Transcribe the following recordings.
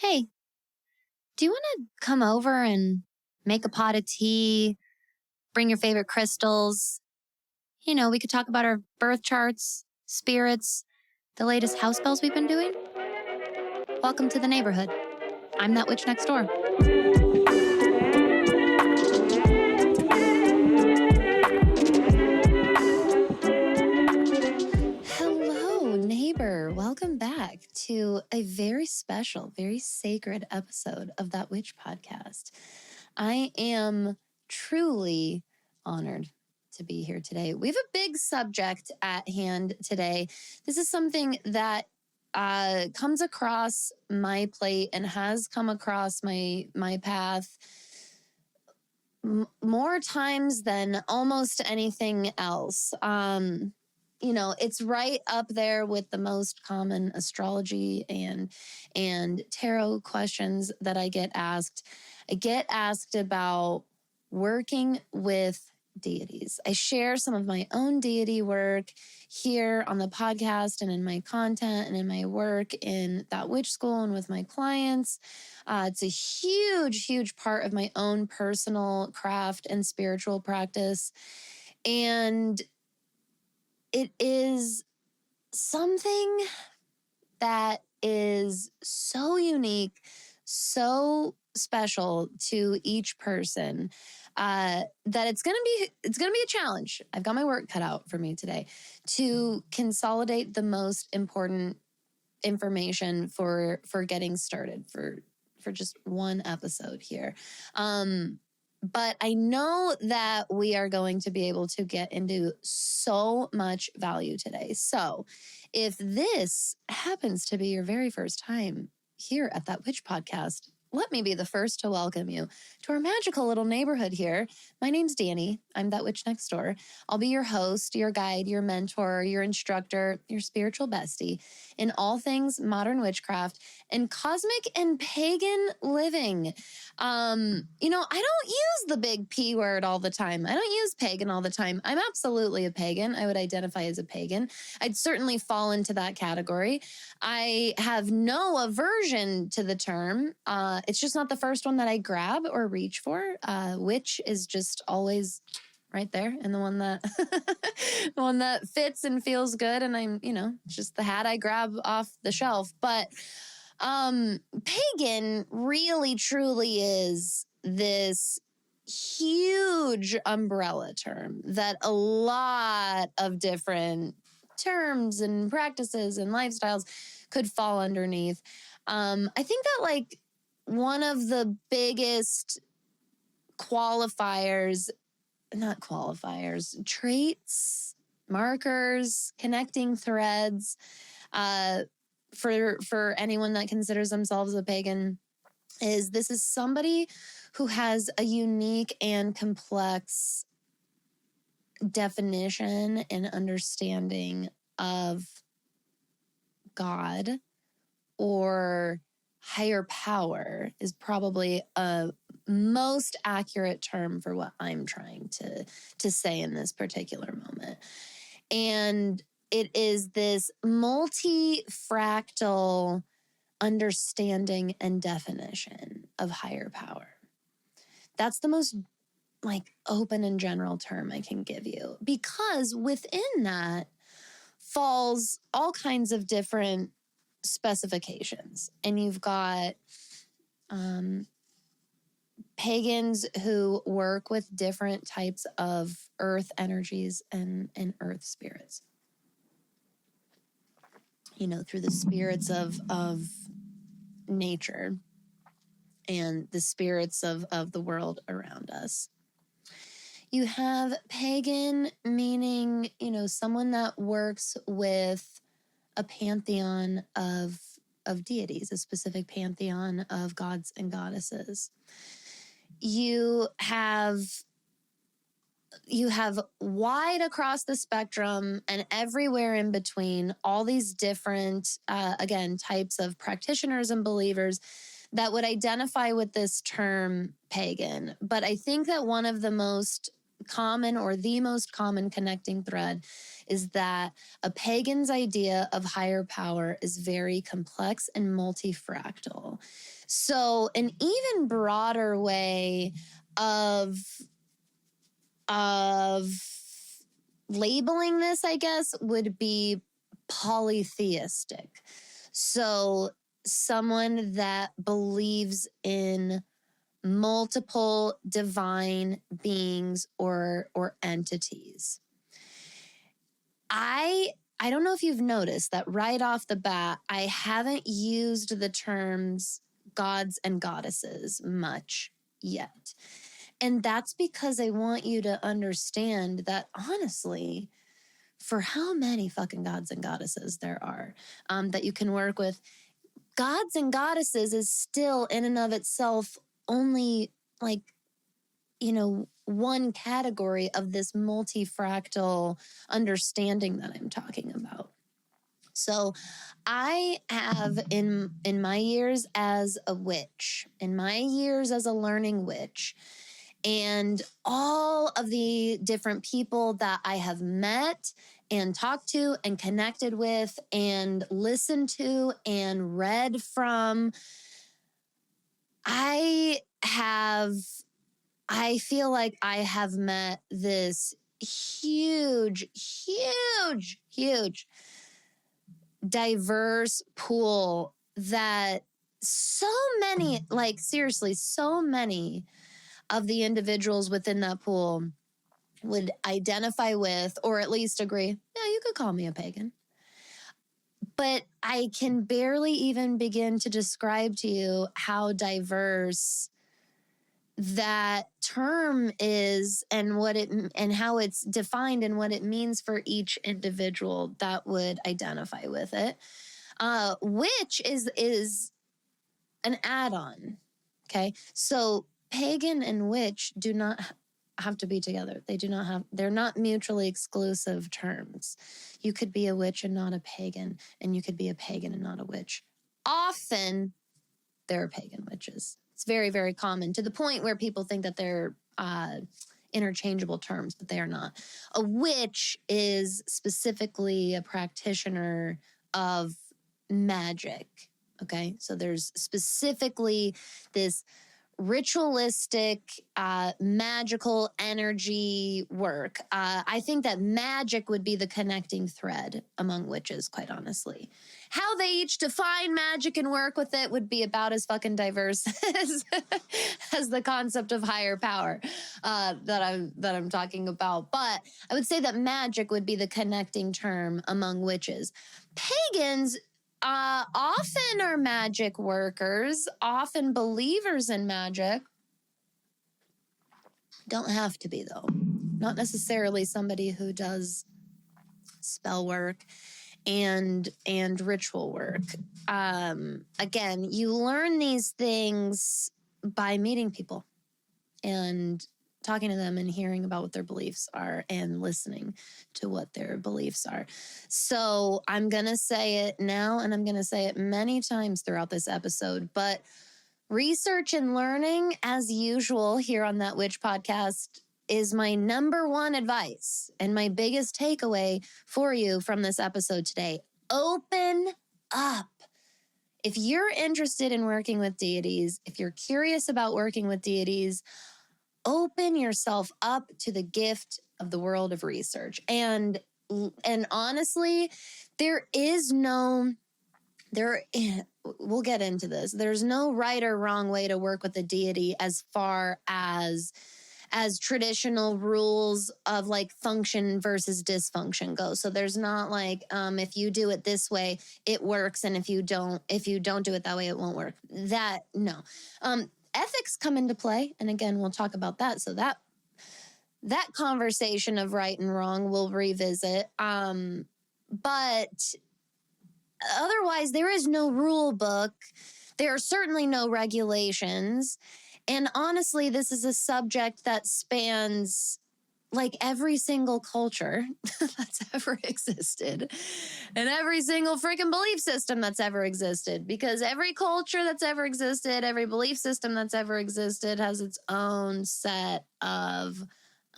Hey, do you want to come over and make a pot of tea, bring your favorite crystals? We could talk about our birth charts, spirits, the latest house spells we've been doing. Welcome to the neighborhood. I'm that witch next door. Hello, neighbor. Welcome back to a very special, very sacred episode of That Witch podcast. I am truly honored to be here today. We have a big subject at hand today. This is something that comes across my plate and has come across my path more times than almost anything else. It's right up there with the most common astrology and tarot questions that I get asked. I get asked about working with deities. I share some of my own deity work here on the podcast and in my content and in my work in That Witch School and with my clients. It's a huge, huge part of my own personal craft and spiritual practice. And it is something that is so unique, so special to each person that it's gonna be a challenge. I've got my work cut out for me today to consolidate the most important information for getting started for just one episode here. But I know that we are going to be able to get into so much value today. So if this happens to be your very first time here at That Witch podcast, let me be the first to welcome you to our magical little neighborhood here. My name's Danny. I'm That Witch Next Door. I'll be your host, your guide, your mentor, your instructor, your spiritual bestie in all things modern witchcraft and cosmic and pagan living. I don't use the big P word all the time. I don't use pagan all the time. I'm absolutely a pagan. I would identify as a pagan. I'd certainly fall into that category. I have no aversion to the term. It's just not the first one that I grab or reach for. Witch is just always right there, and the one that the one that fits and feels good. And I'm, it's just the hat I grab off the shelf. But pagan really truly is this huge umbrella term that a lot of different terms and practices and lifestyles could fall underneath. I think that one of the biggest traits, markers, connecting threads, for anyone that considers themselves a pagan is this is somebody who has a unique and complex definition and understanding of God or higher power is probably a most accurate term for what I'm trying to say in this particular moment. And it is this multi-fractal understanding and definition of higher power. That's the most open and general term I can give you, because within that falls all kinds of different specifications. And you've got pagans who work with different types of earth energies and earth spirits. Through the spirits of nature and the spirits of the world around us. You have pagan, meaning, someone that works with a pantheon of deities, a specific pantheon of gods and goddesses. You have wide across the spectrum and everywhere in between all these different, types of practitioners and believers that would identify with this term pagan. But I think that one of the most common or the most common connecting thread is that a pagan's idea of higher power is very complex and multifractal. So an even broader way of labeling this, I guess, would be polytheistic. So someone that believes in multiple divine beings or entities. I don't know if you've noticed that right off the bat, I haven't used the terms gods and goddesses much yet. And that's because I want you to understand that, honestly, for how many fucking gods and goddesses there are that you can work with, gods and goddesses is still in and of itself only like, you know, one category of this multifractal understanding that I'm talking about. So I have in my years as a witch, in my years as a learning witch, and all of the different people that I have met and talked to and connected with and listened to and read from, I feel like I have met this huge diverse pool that so many, like seriously, so many of the individuals within that pool would identify with, or at least agree, yeah, you could call me a pagan. But I can barely even begin to describe to you how diverse that term is and what it and how it's defined and what it means for each individual that would identify with it. Which is an add-on. Okay. So pagan and witch do not have to be together. They're not mutually exclusive terms. You could be a witch and not a pagan, and you could be a pagan and not a witch. Often there are pagan witches. It's very, very common, to the point where people think that they're interchangeable terms, but they are not. A witch is specifically a practitioner of magic. Okay, so there's specifically this ritualistic, magical energy work. I think that magic would be the connecting thread among witches, quite honestly. How they each define magic and work with it would be about as fucking diverse as the concept of higher power that I'm talking about. But I would say that magic would be the connecting term among witches. Pagans often are magic workers, often believers in magic. Don't have to be, though. Not necessarily somebody who does spell work and ritual work. Again, you learn these things by meeting people and talking to them and hearing about what their beliefs are and listening to what their beliefs are. So I'm going to say it now, and I'm going to say it many times throughout this episode, but research and learning, as usual here on That Witch podcast, is my number one advice and my biggest takeaway for you from this episode today. Open up. If you're interested in working with deities, if you're curious about working with deities, open yourself up to the gift of the world of research. And honestly, we'll get into this. There's no right or wrong way to work with a deity as far as traditional rules of like function versus dysfunction go. So there's not like, if you do it this way, it works. And if you don't do it that way, it won't work. No. Ethics come into play. And again, we'll talk about that. So that conversation of right and wrong we'll revisit. But otherwise, there is no rule book. There are certainly no regulations. And honestly, this is a subject that spans like every single culture that's ever existed and every single freaking belief system that's ever existed, because every culture that's ever existed, every belief system that's ever existed has its own set of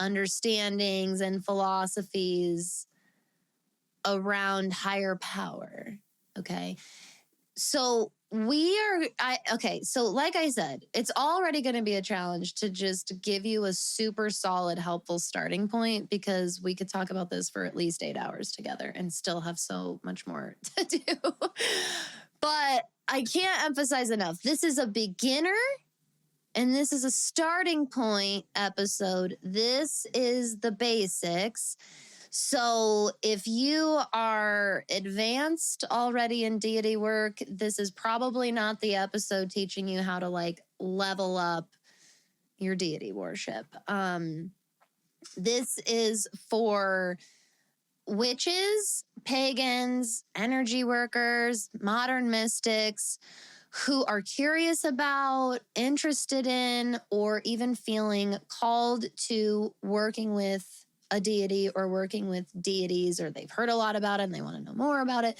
understandings and philosophies around higher power. Okay. So so like I said, it's already going to be a challenge to just give you a super solid, helpful starting point, because we could talk about this for at least 8 hours together and still have so much more to do. But I can't emphasize enough. This is a beginner and this is a starting point episode. This is the basics. So if you are advanced already in deity work, this is probably not the episode teaching you how to like level up your deity worship. This is for witches, pagans, energy workers, modern mystics who are curious about, interested in, or even feeling called to working with a deity or working with deities, or they've heard a lot about it and they want to know more about it.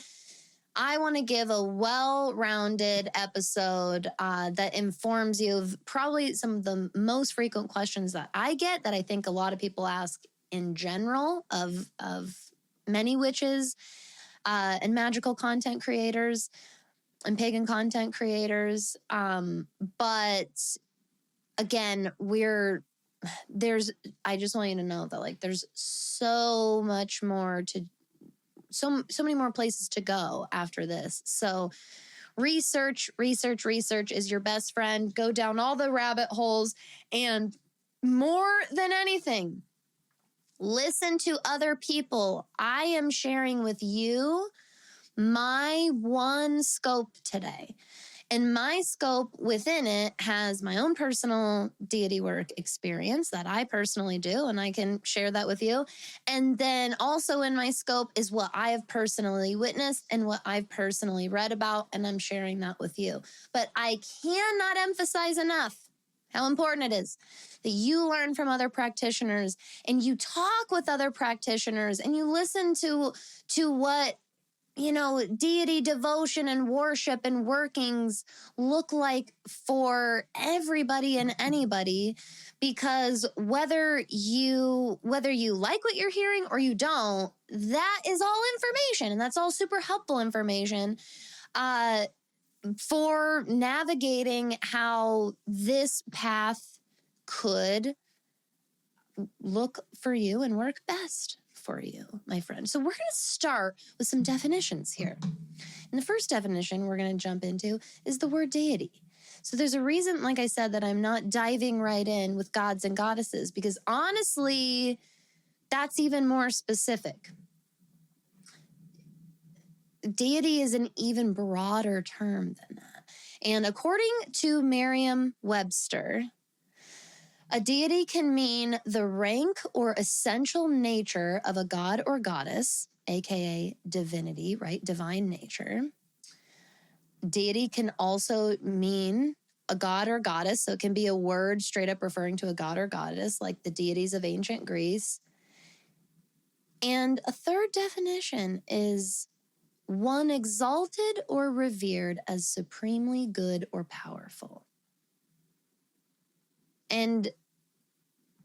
I want to give a well-rounded episode that informs you of probably some of the most frequent questions that I get, that I think a lot of people ask in general of many witches and magical content creators and pagan content creators. But again, I just want you to know that like there's so much more to, so many more places to go after this. So research is your best friend. Go down all the rabbit holes, and more than anything, listen to other people. I am sharing with you my one scope today. And my scope within it has my own personal deity work experience that I personally do, and I can share that with you. And then also in my scope is what I have personally witnessed and what I've personally read about, and I'm sharing that with you. But I cannot emphasize enough how important it is that you learn from other practitioners and you talk with other practitioners and you listen to what deity devotion and worship and workings look like for everybody and anybody, because whether you like what you're hearing or you don't, that is all information, and that's all super helpful information for navigating how this path could look for you and work best for you, my friend. So we're going to start with some definitions here. And the first definition we're going to jump into is the word deity. So there's a reason, like I said, that I'm not diving right in with gods and goddesses, because honestly, that's even more specific. Deity is an even broader term than that. And according to Merriam-Webster, a deity can mean the rank or essential nature of a god or goddess, aka divinity, right? Divine nature. Deity can also mean a god or goddess, so it can be a word straight up referring to a god or goddess, like the deities of ancient Greece. And a third definition is one exalted or revered as supremely good or powerful. And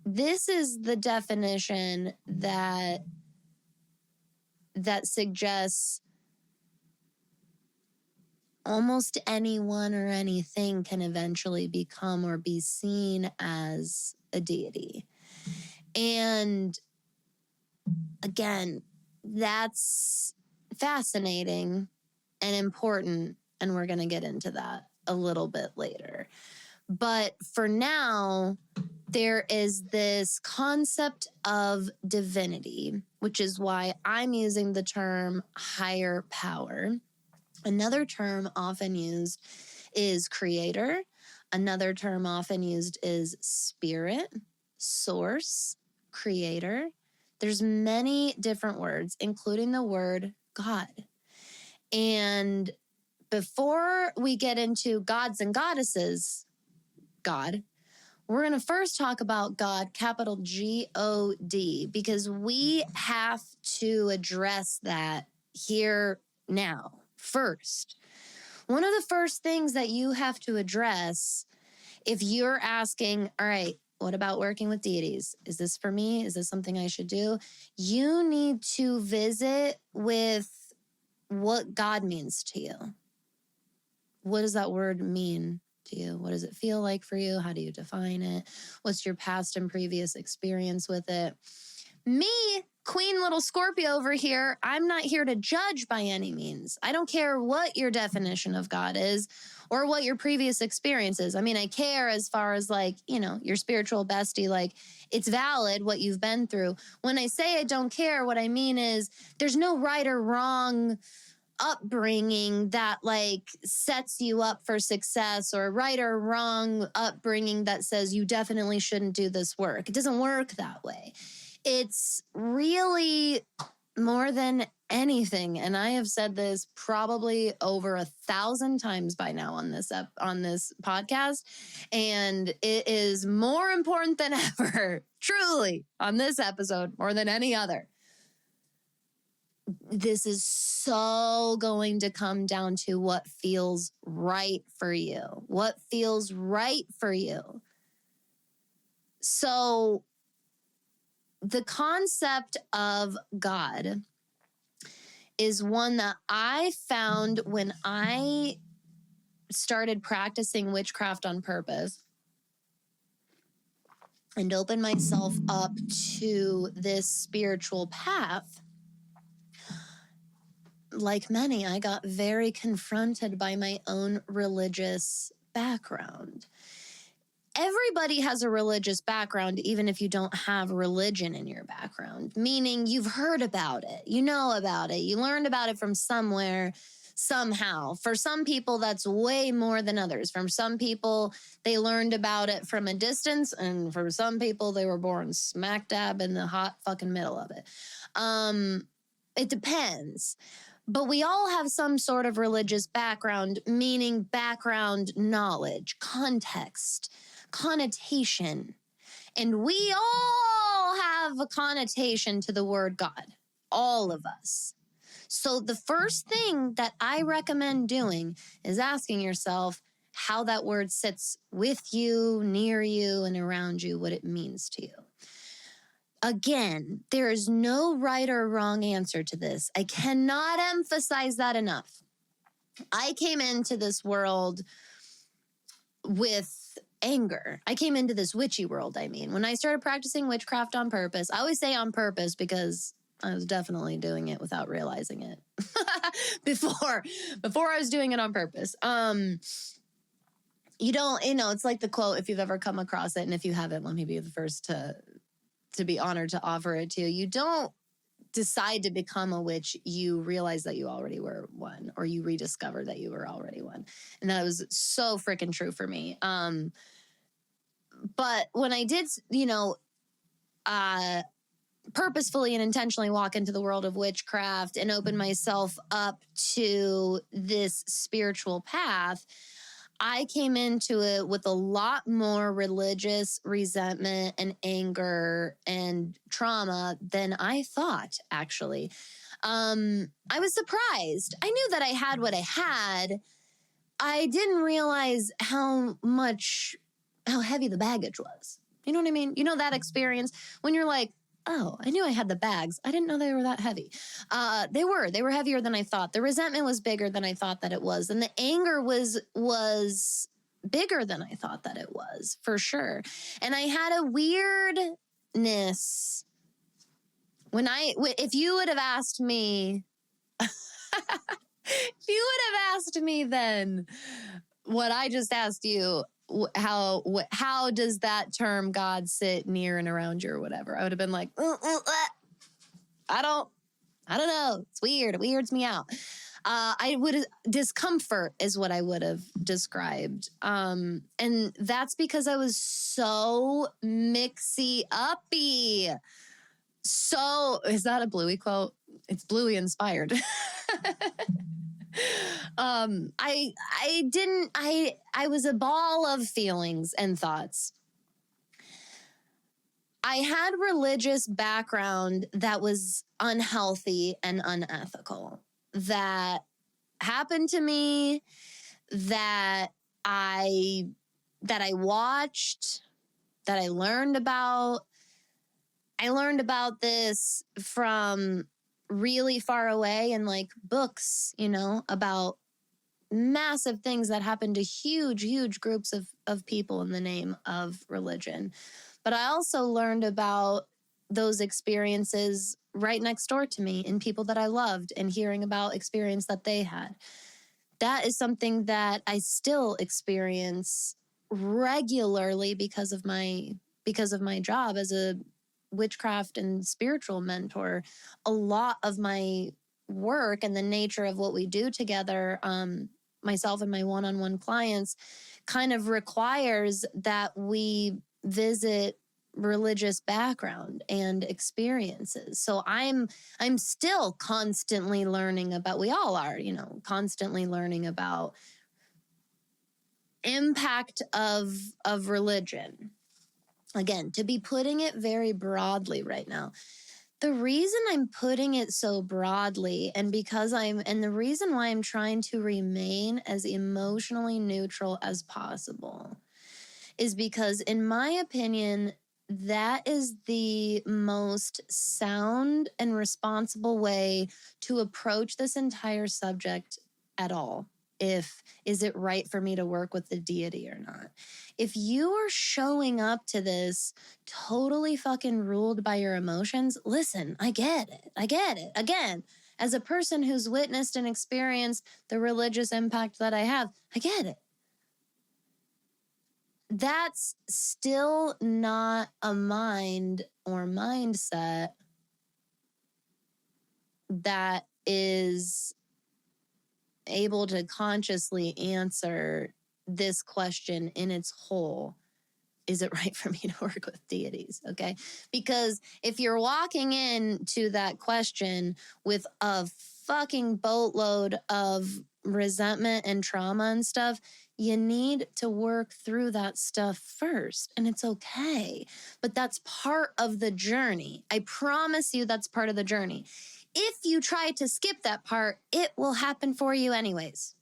this is the definition that suggests almost anyone or anything can eventually become or be seen as a deity. And again, that's fascinating and important, and we're going to get into that a little bit later. But for now, there is this concept of divinity, which is why I'm using the term higher power. Another term often used is creator. Another term often used is spirit, source, creator. There's many different words, including the word God. And before we get into gods and goddesses, God, we're going to first talk about God, capital G-O-D, because we have to address that here now. First, one of the first things that you have to address if you're asking, all right, What about working with deities? Is this for me? Is this something I should do? You need to visit with what God means to you. What does that word mean to you? What does it feel like for you? How do you define it? What's your past and previous experience with it? Me, Queen Little Scorpio over here, I'm not here to judge by any means. I don't care what your definition of God is or what your previous experience is. I mean, I care as far as like, you know, your spiritual bestie, like it's valid what you've been through. When I say I don't care, what I mean is there's no right or wrong upbringing that like sets you up for success, or right or wrong upbringing that says you definitely shouldn't do this work. It doesn't work that way. It's really more than anything, and I have said this probably over 1,000 times by now on this podcast, and it is more important than ever, truly, on this episode more than any other. This is so going to come down to what feels right for you. What feels right for you. So the concept of God is one that I found when I started practicing witchcraft on purpose and opened myself up to this spiritual path. Like many, I got very confronted by my own religious background. Everybody has a religious background, even if you don't have religion in your background, meaning you've heard about it, you know about it, you learned about it from somewhere, somehow. For some people, that's way more than others. For some people, they learned about it from a distance, and for some people, they were born smack dab in the hot fucking middle of it. It depends. But we all have some sort of religious background, meaning background knowledge, context, connotation. And we all have a connotation to the word God, all of us. So the first thing that I recommend doing is asking yourself how that word sits with you, near you, and around you, what it means to you. Again, there is no right or wrong answer to this. I cannot emphasize that enough. I came into this world with anger. I came into this witchy world, I mean. When I started practicing witchcraft on purpose, I always say on purpose because I was definitely doing it without realizing it before I was doing it on purpose. You don't, it's like the quote, if you've ever come across it, and if you haven't, let me be the first to be honored to offer it to you. You don't decide to become a witch, you realize that you already were one, or you rediscover that you were already one. And that was so freaking true for me. But when I did, purposefully and intentionally walk into the world of witchcraft and open myself up to this spiritual path, I came into it with a lot more religious resentment and anger and trauma than I thought, actually. I was surprised. I knew that I had what I had. I didn't realize how heavy the baggage was. You know what I mean? You know that experience when you're like, oh, I knew I had the bags. I didn't know they were that heavy. They were heavier than I thought. The resentment was bigger than I thought that it was. And the anger was bigger than I thought that it was, for sure. And I had a weirdness if you would have asked me, then what I just asked you, how does that term God sit near and around you or whatever, I would have been like, I don't know. It's weird. It weirds me out. Discomfort is what I would have described. And that's because I was so mixy-uppy. So, is that a Bluey quote? It's Bluey inspired. I was a ball of feelings and thoughts. I had religious background that was unhealthy and unethical, that happened to me, that I watched, I learned about. I learned about this from really far away in like books, you know, about massive things that happen to huge groups of people in the name of religion. But I also learned about those experiences right next door to me in people that I loved and hearing about experience that they had. That is something that I still experience regularly because of my job as a witchcraft and spiritual mentor. A lot of my work and the nature of what we do together, myself and my one-on-one clients, kind of requires that we visit religious background and experiences. So I'm still constantly learning about, we all are, you know, constantly learning about impact of religion. Again, to be putting it very broadly right now. The reason I'm putting it so broadly and the reason why I'm trying to remain as emotionally neutral as possible is because, in my opinion, that is the most sound and responsible way to approach this entire subject at all. Is it right for me to work with the deity or not? If you are showing up to this totally fucking ruled by your emotions, listen, I get it. Again, as a person who's witnessed and experienced the religious impact that I have, I get it. That's still not a mind or mindset that is able to consciously answer this question in its whole. Is it right for me to work with deities? Okay. Because if you're walking into that question with a fucking boatload of resentment and trauma and stuff, you need to work through that stuff first. And it's okay. But that's part of the journey. I promise you that's part of the journey. If you try to skip that part, it will happen for you anyways.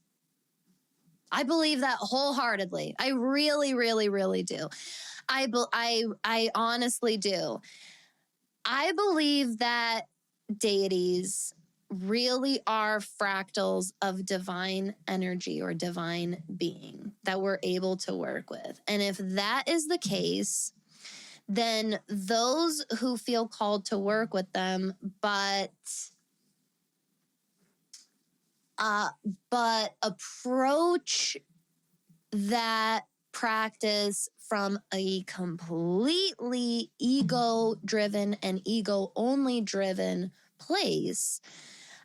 I believe that wholeheartedly. I really do. I honestly do. I believe that deities really are fractals of divine energy or divine being that we're able to work with. And if that is the case, then those who feel called to work with them, but approach that practice from a completely ego-driven and ego-only driven place,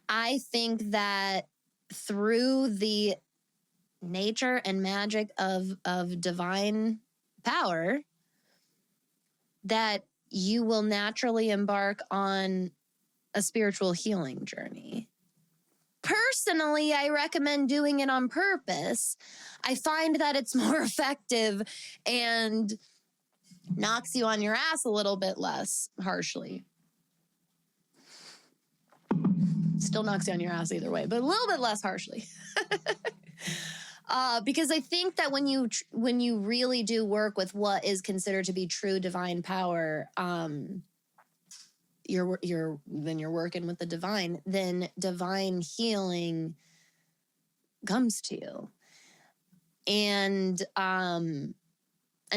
I think that through the nature and magic of divine power, that you will naturally embark on a spiritual healing journey. Personally, I recommend doing it on purpose. I find that it's more effective and knocks you on your ass a little bit less harshly. Still knocks you on your ass either way, but a little bit less harshly. Because I think that when you really do work with what is considered to be true divine power, you're working with the divine, then divine healing comes to you. And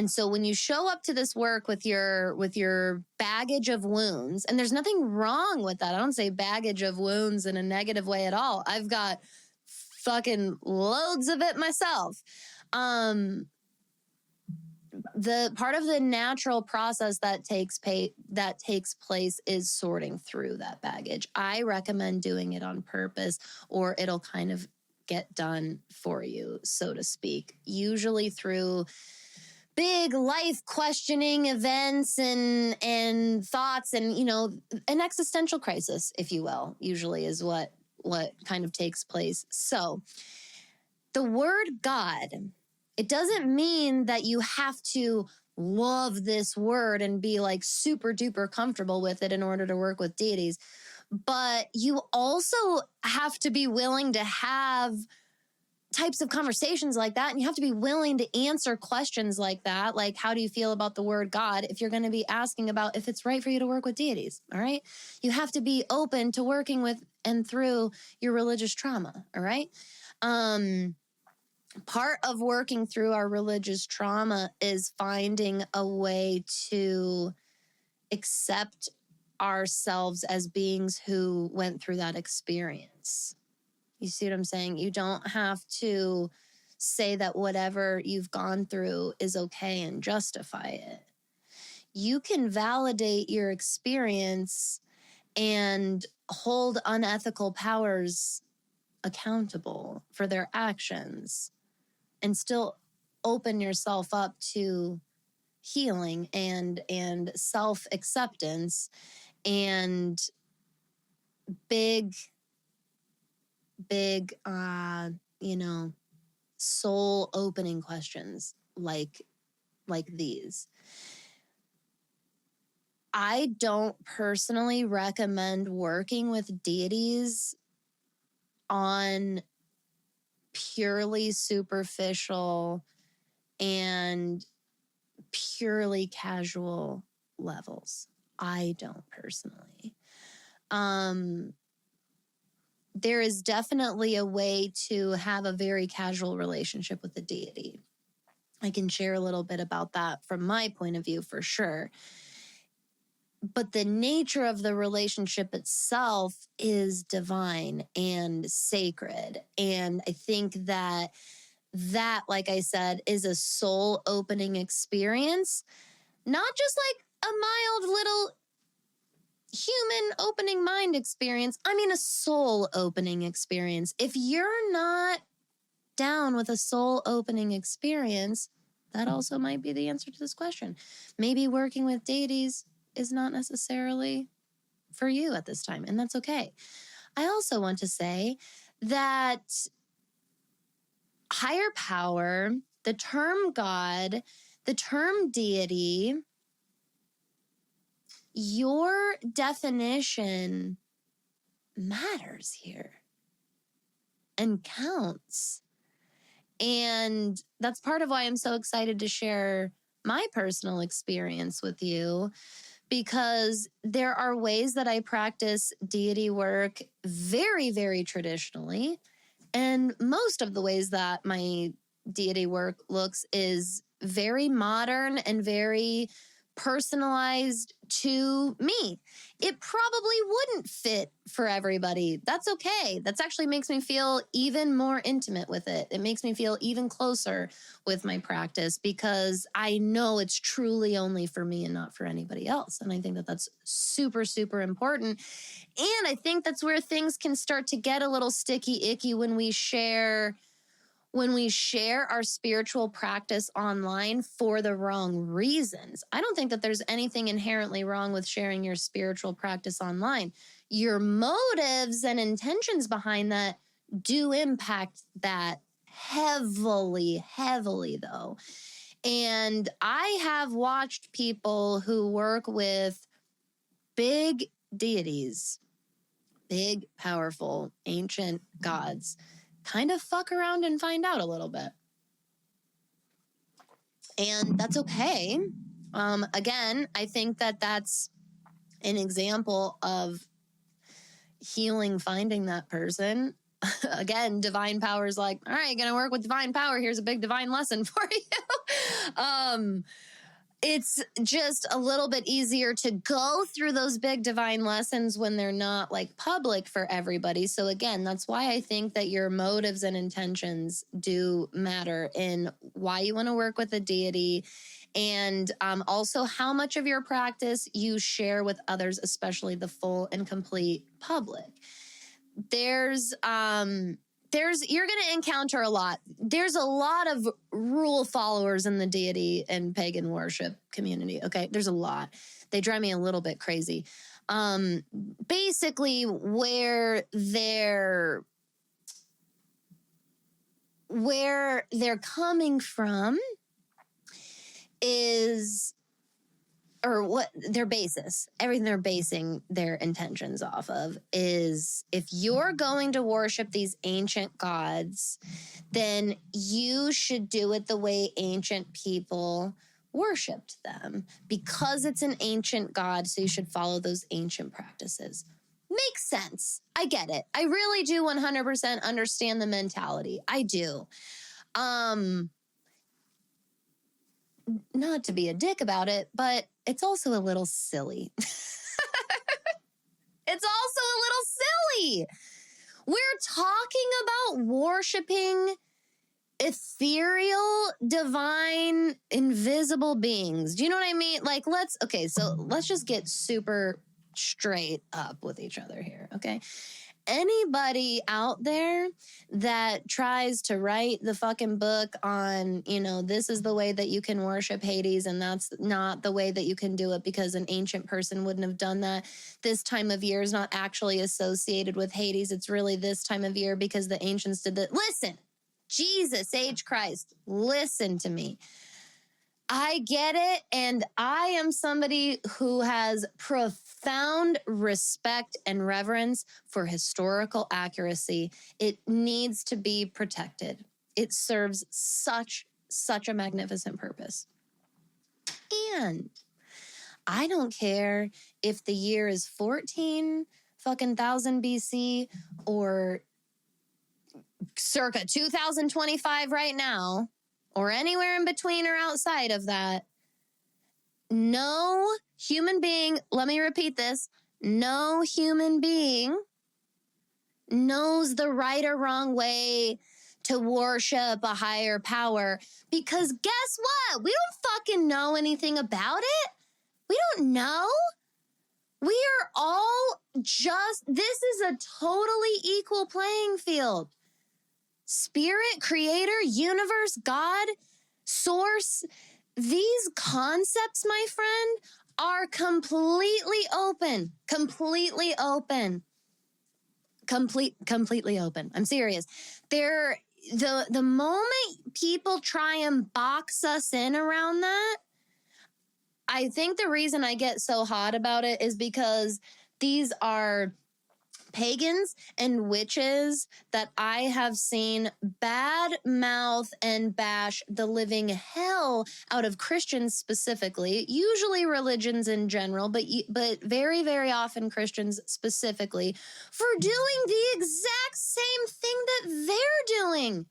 so when you show up to this work with your baggage of wounds, and there's nothing wrong with that. I don't say baggage of wounds in a negative way at all. I've got fucking loads of it myself. The part of the natural process that takes place is sorting through that baggage. I recommend doing it on purpose, or it'll kind of get done for you, so to speak, usually through big life questioning events and thoughts, and, you know, an existential crisis, if you will, usually is what kind of takes place. So the word God, it doesn't mean that you have to love this word and be like super duper comfortable with it in order to work with deities. But you also have to be willing to have types of conversations like that. And you have to be willing to answer questions like that. Like, how do you feel about the word God? If you're going to be asking about if it's right for you to work with deities, all right? You have to be open to working with and through your religious trauma, all right? Part of working through our religious trauma is finding a way to accept ourselves as beings who went through that experience. You see what I'm saying? You don't have to say that whatever you've gone through is okay and justify it. You can validate your experience and hold unethical powers accountable for their actions and still open yourself up to healing and self-acceptance and big, soul opening questions like these. I don't personally recommend working with deities on purely superficial and purely casual levels. I don't personally. There is definitely a way to have a very casual relationship with the deity. I can share a little bit about that from my point of view for sure. But the nature of the relationship itself is divine and sacred. And I think that, like I said, is a soul opening experience, not just like a mild little human opening mind experience. I mean, a soul opening experience. If you're not down with a soul opening experience, that also might be the answer to this question. Maybe working with deities is not necessarily for you at this time, and that's okay. I also want to say that higher power, the term God, the term deity, your definition matters here and counts. And that's part of why I'm so excited to share my personal experience with you, because there are ways that I practice deity work very, very traditionally. And most of the ways that my deity work looks is very modern and very personalized to me. It probably wouldn't fit for everybody. That's okay. That's actually makes me feel even more intimate with it. It makes me feel even closer with my practice because I know it's truly only for me and not for anybody else. And I think that that's super, super important. And I think that's where things can start to get a little sticky, icky when we share our spiritual practice online for the wrong reasons. I don't think that there's anything inherently wrong with sharing your spiritual practice online. Your motives and intentions behind that do impact that heavily, heavily though. And I have watched people who work with big deities, big, powerful, ancient gods, kind of fuck around and find out a little bit. And that's okay. Again, I think that that's an example of healing, finding that person. Again, divine power is like, all right, gonna work with divine power. Here's a big divine lesson for you. It's just a little bit easier to go through those big divine lessons when they're not like public for everybody. So again, that's why I think that your motives and intentions do matter in why you want to work with a deity, and also how much of your practice you share with others, especially the full and complete public. You're going to encounter a lot. There's a lot of rule followers in the deity and pagan worship community. Okay. There's a lot. They drive me a little bit crazy. Basically where they're coming from is or what their basis, everything they're basing their intentions off of is if you're going to worship these ancient gods, then you should do it the way ancient people worshipped them because it's an ancient god, so you should follow those ancient practices. Makes sense. I get it. I really do 100% understand the mentality. I do. Not to be a dick about it, but it's also a little silly. It's also a little silly. We're talking about worshiping ethereal, divine, invisible beings. Do you know what I mean? Like, let's just get super straight up with each other here, okay? Anybody out there that tries to write the fucking book on, this is the way that you can worship Hades and that's not the way that you can do it because an ancient person wouldn't have done that. This time of year is not actually associated with Hades. It's really this time of year because the ancients did that. Listen, Jesus H. Christ, listen to me. I get it, and I am somebody who has profound respect and reverence for historical accuracy. It needs to be protected. It serves such a magnificent purpose. And I don't care if the year is 14 fucking thousand BC or circa 2025 right now, or anywhere in between or outside of that. No human being, let me repeat this, no human being knows the right or wrong way to worship a higher power, because guess what? We don't fucking know anything about it. We don't know. We are all this is a totally equal playing field. Spirit, creator, universe, God, source, these concepts, my friend, are completely open. Completely open. I'm serious. The moment people try and box us in around that, I think the reason I get so hot about it is because these are pagans and witches that I have seen bad mouth and bash the living hell out of Christians specifically, usually religions in general, but very, very often Christians specifically, for doing the exact same thing that they're doing.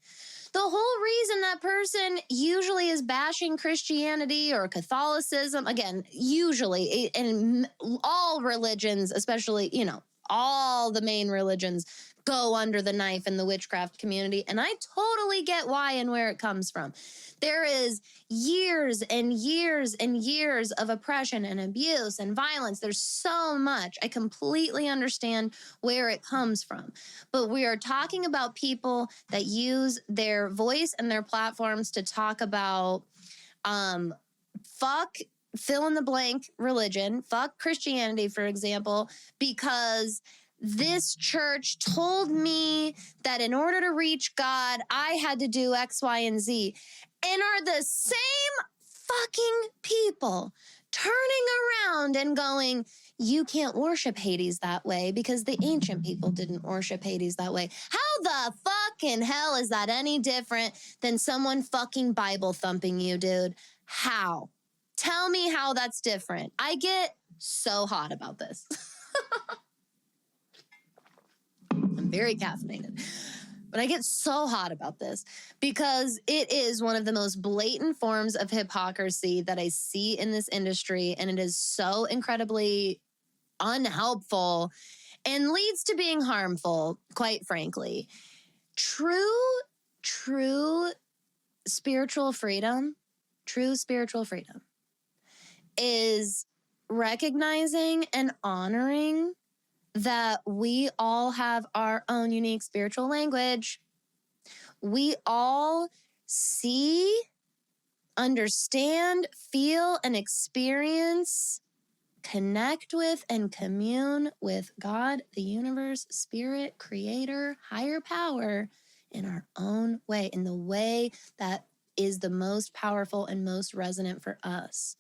The whole reason that person usually is bashing Christianity or Catholicism, again, usually, and all religions, especially, all the main religions go under the knife in the witchcraft community. And I totally get why and where it comes from. There is years and years and years of oppression and abuse and violence. There's so much. I completely understand where it comes from. But we are talking about people that use their voice and their platforms to talk about fuck fill in the blank religion, fuck Christianity, for example, because this church told me that in order to reach God, I had to do X, Y, and Z, and are the same fucking people turning around and going, you can't worship Hades that way because the ancient people didn't worship Hades that way. How the fucking hell is that any different than someone fucking Bible thumping you, dude? How? Tell me how that's different. I get so hot about this. I'm very caffeinated. But I get so hot about this because it is one of the most blatant forms of hypocrisy that I see in this industry. And it is so incredibly unhelpful and leads to being harmful, quite frankly. True spiritual freedom is recognizing and honoring that we all have our own unique spiritual language. We all see, understand, feel, and experience, connect with, and commune with God, the universe, spirit, creator, higher power in our own way, in the way that is the most powerful and most resonant for us.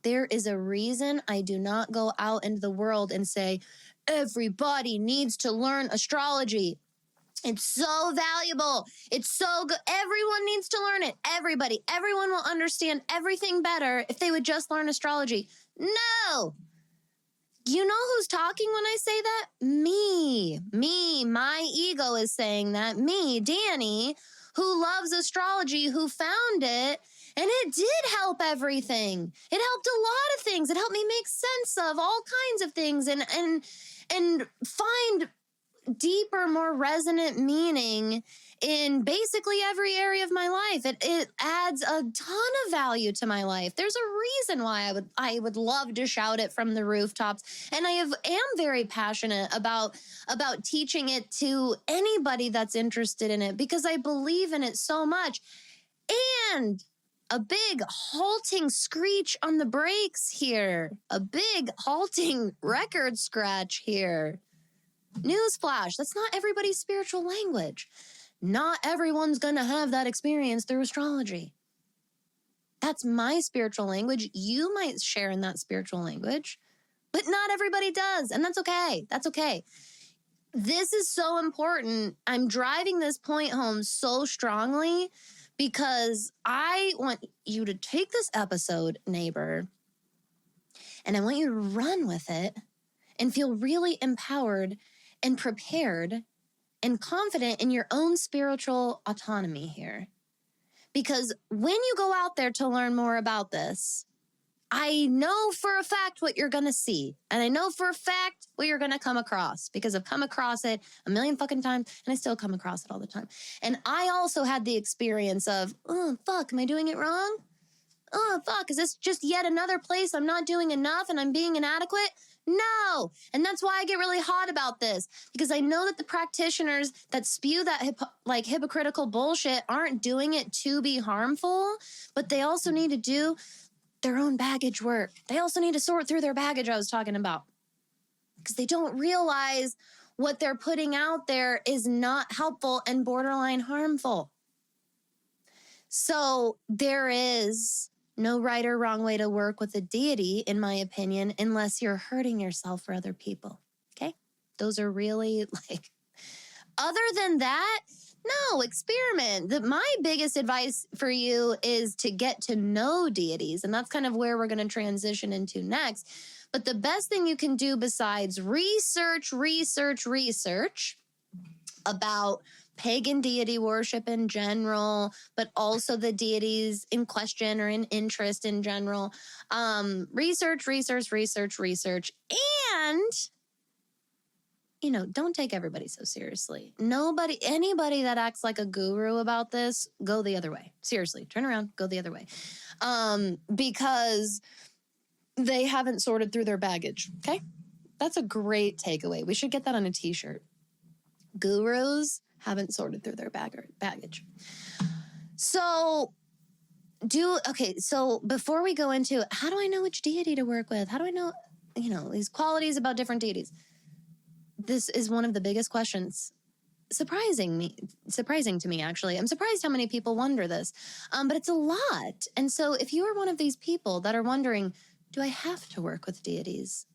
There is a reason I do not go out into the world and say, everybody needs to learn astrology. It's so valuable. It's so good. Everyone needs to learn it. Everyone will understand everything better if they would just learn astrology. No. You know who's talking when I say that? Me, my ego is saying that. Me, Danny, who loves astrology, who found it, and it did help everything. It helped a lot of things. It helped me make sense of all kinds of things and find deeper, more resonant meaning in basically every area of my life. It adds a ton of value to my life. There's a reason why I would love to shout it from the rooftops, and I am very passionate about teaching it to anybody that's interested in it, because I believe in it so much. And a big halting screech on the brakes here, a big halting record scratch here. Newsflash, that's not everybody's spiritual language. Not everyone's going to have that experience through astrology. That's my spiritual language. You might share in that spiritual language, but not everybody does, and that's okay. That's okay. This is so important. I'm driving this point home so strongly because I want you to take this episode, neighbor, and I want you to run with it and feel really empowered and prepared and confident in your own spiritual autonomy here. Because when you go out there to learn more about this, I know for a fact what you're going to see. And I know for a fact what you're going to come across, because I've come across it a million fucking times and I still come across it all the time. And I also had the experience of, oh, fuck, am I doing it wrong? Oh, fuck, is this just yet another place I'm not doing enough and I'm being inadequate? No. And that's why I get really hot about this, because I know that the practitioners that spew that hypocritical bullshit aren't doing it to be harmful, but they also need to do their own baggage work. They also need to sort through their baggage I was talking about, because they don't realize what they're putting out there is not helpful and borderline harmful. So there is no right or wrong way to work with a deity, in my opinion, unless you're hurting yourself for other people. Okay? Those are really other than that, no, experiment. My biggest advice for you is to get to know deities, and that's kind of where we're going to transition into next. But the best thing you can do besides research about pagan deity worship in general, but also the deities in question or in interest in general. Research. And, don't take everybody so seriously. Anybody that acts like a guru about this, go the other way. Seriously, turn around, go the other way. Because they haven't sorted through their baggage, okay? That's a great takeaway. We should get that on a t-shirt. Gurus haven't sorted through their baggage. So before we go into how do I know which deity to work with? How do I know, these qualities about different deities? This is one of the biggest questions. Surprising to me, actually. I'm surprised how many people wonder this, but it's a lot. And so if you are one of these people that are wondering, do I have to work with deities?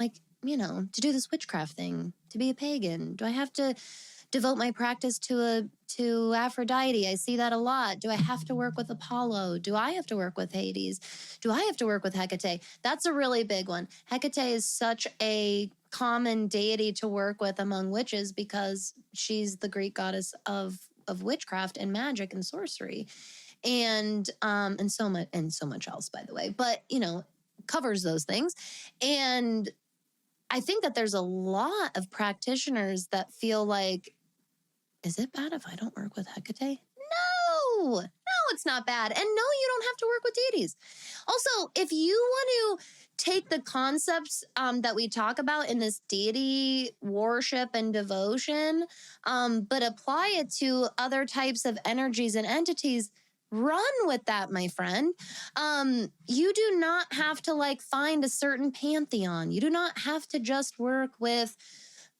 To do this witchcraft thing, to be a pagan? Do I have to devote my practice to Aphrodite? I see that a lot. Do I have to work with Apollo? Do I have to work with Hades? Do I have to work with Hecate? That's a really big one. Hecate is such a common deity to work with among witches because she's the Greek goddess of witchcraft and magic and sorcery, and so much else, by the way. But covers those things. And I think that there's a lot of practitioners that feel like, is it bad if I don't work with Hecate? No, it's not bad. And no, you don't have to work with deities. Also, if you want to take the concepts that we talk about in this deity worship and devotion, but apply it to other types of energies and entities, run with that, my friend. You do not have to find a certain pantheon. You do not have to just work with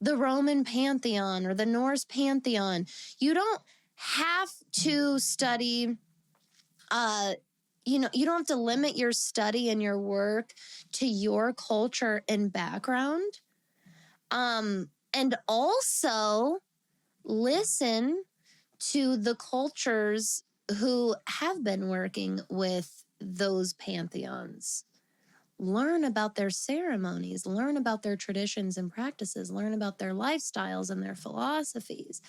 the Roman pantheon or the Norse pantheon. You don't have to study you know, you don't have to limit your study and your work to your culture and background. And also listen to the cultures who have been working with those pantheons. Learn about their ceremonies, learn about their traditions and practices, learn about their lifestyles and their philosophies.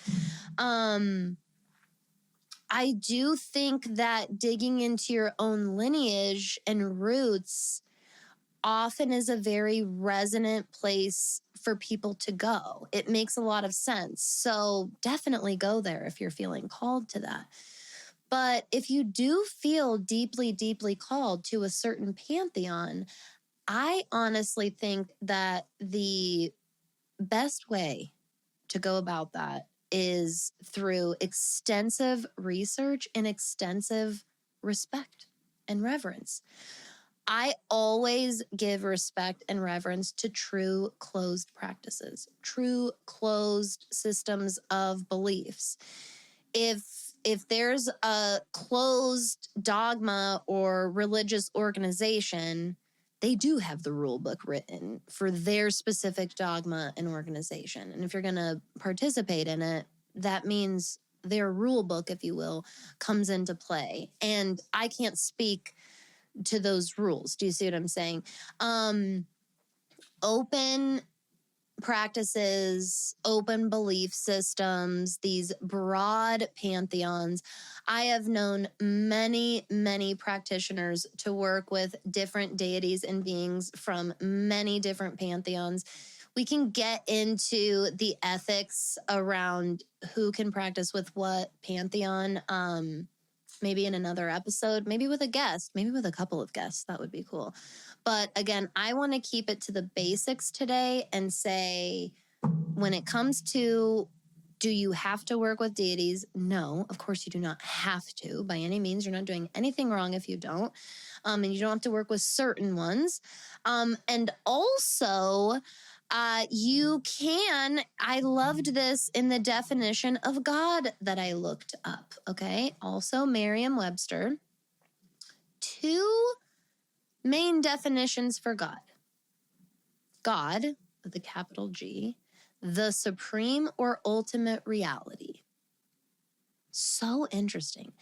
I do think that digging into your own lineage and roots often is a very resonant place for people to go. It makes a lot of sense. So definitely go there if you're feeling called to that. But if you do feel deeply, deeply called to a certain pantheon, I honestly think that the best way to go about that is through extensive research and extensive respect and reverence. I always give respect and reverence to true closed practices, true closed systems of beliefs. If there's a closed dogma or religious organization, they do have the rule book written for their specific dogma and organization. And if you're going to participate in it, that means their rule book, if you will, comes into play. And I can't speak to those rules. Do you see what I'm saying? Open practices, open belief systems, these broad pantheons. I have known many, many practitioners to work with different deities and beings from many different pantheons. We can get into the ethics around who can practice with what pantheon, maybe in another episode, maybe with a guest, maybe with a couple of guests. That would be cool. But again, I want to keep it to the basics today and say, when it comes to, do you have to work with deities? No, of course you do not have to by any means. You're not doing anything wrong if you don't. And you don't have to work with certain ones. And also, you can, I loved this in the definition of God that I looked up, okay? Also, Merriam-Webster. 2 main definitions for God. God, with a capital G, the supreme or ultimate reality. So interesting.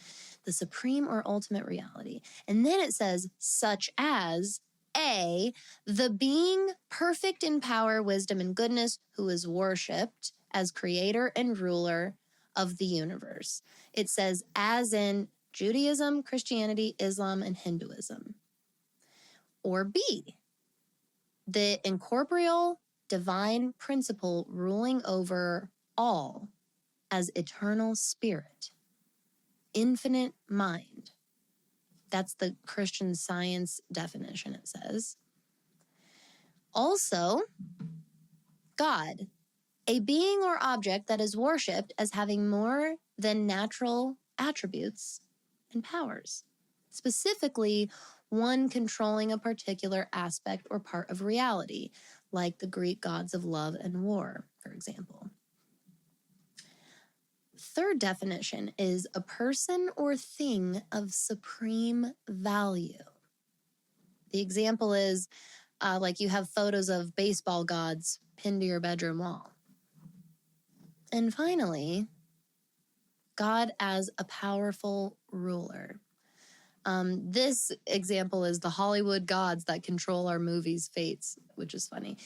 The supreme or ultimate reality. And then it says, such as A, the being perfect in power, wisdom, and goodness, who is worshipped as creator and ruler of the universe. It says, as in Judaism, Christianity, Islam, and Hinduism. Or B, the incorporeal divine principle ruling over all as eternal spirit, infinite mind. That's the Christian Science definition, it says. Also, God, a being or object that is worshipped as having more than natural attributes and powers, specifically one controlling a particular aspect or part of reality, like the Greek gods of love and war, for example. Third definition is a person or thing of supreme value. The example is like you have photos of baseball gods pinned to your bedroom wall. And finally, God as a powerful ruler. This example is the Hollywood gods that control our movies' fates, which is funny.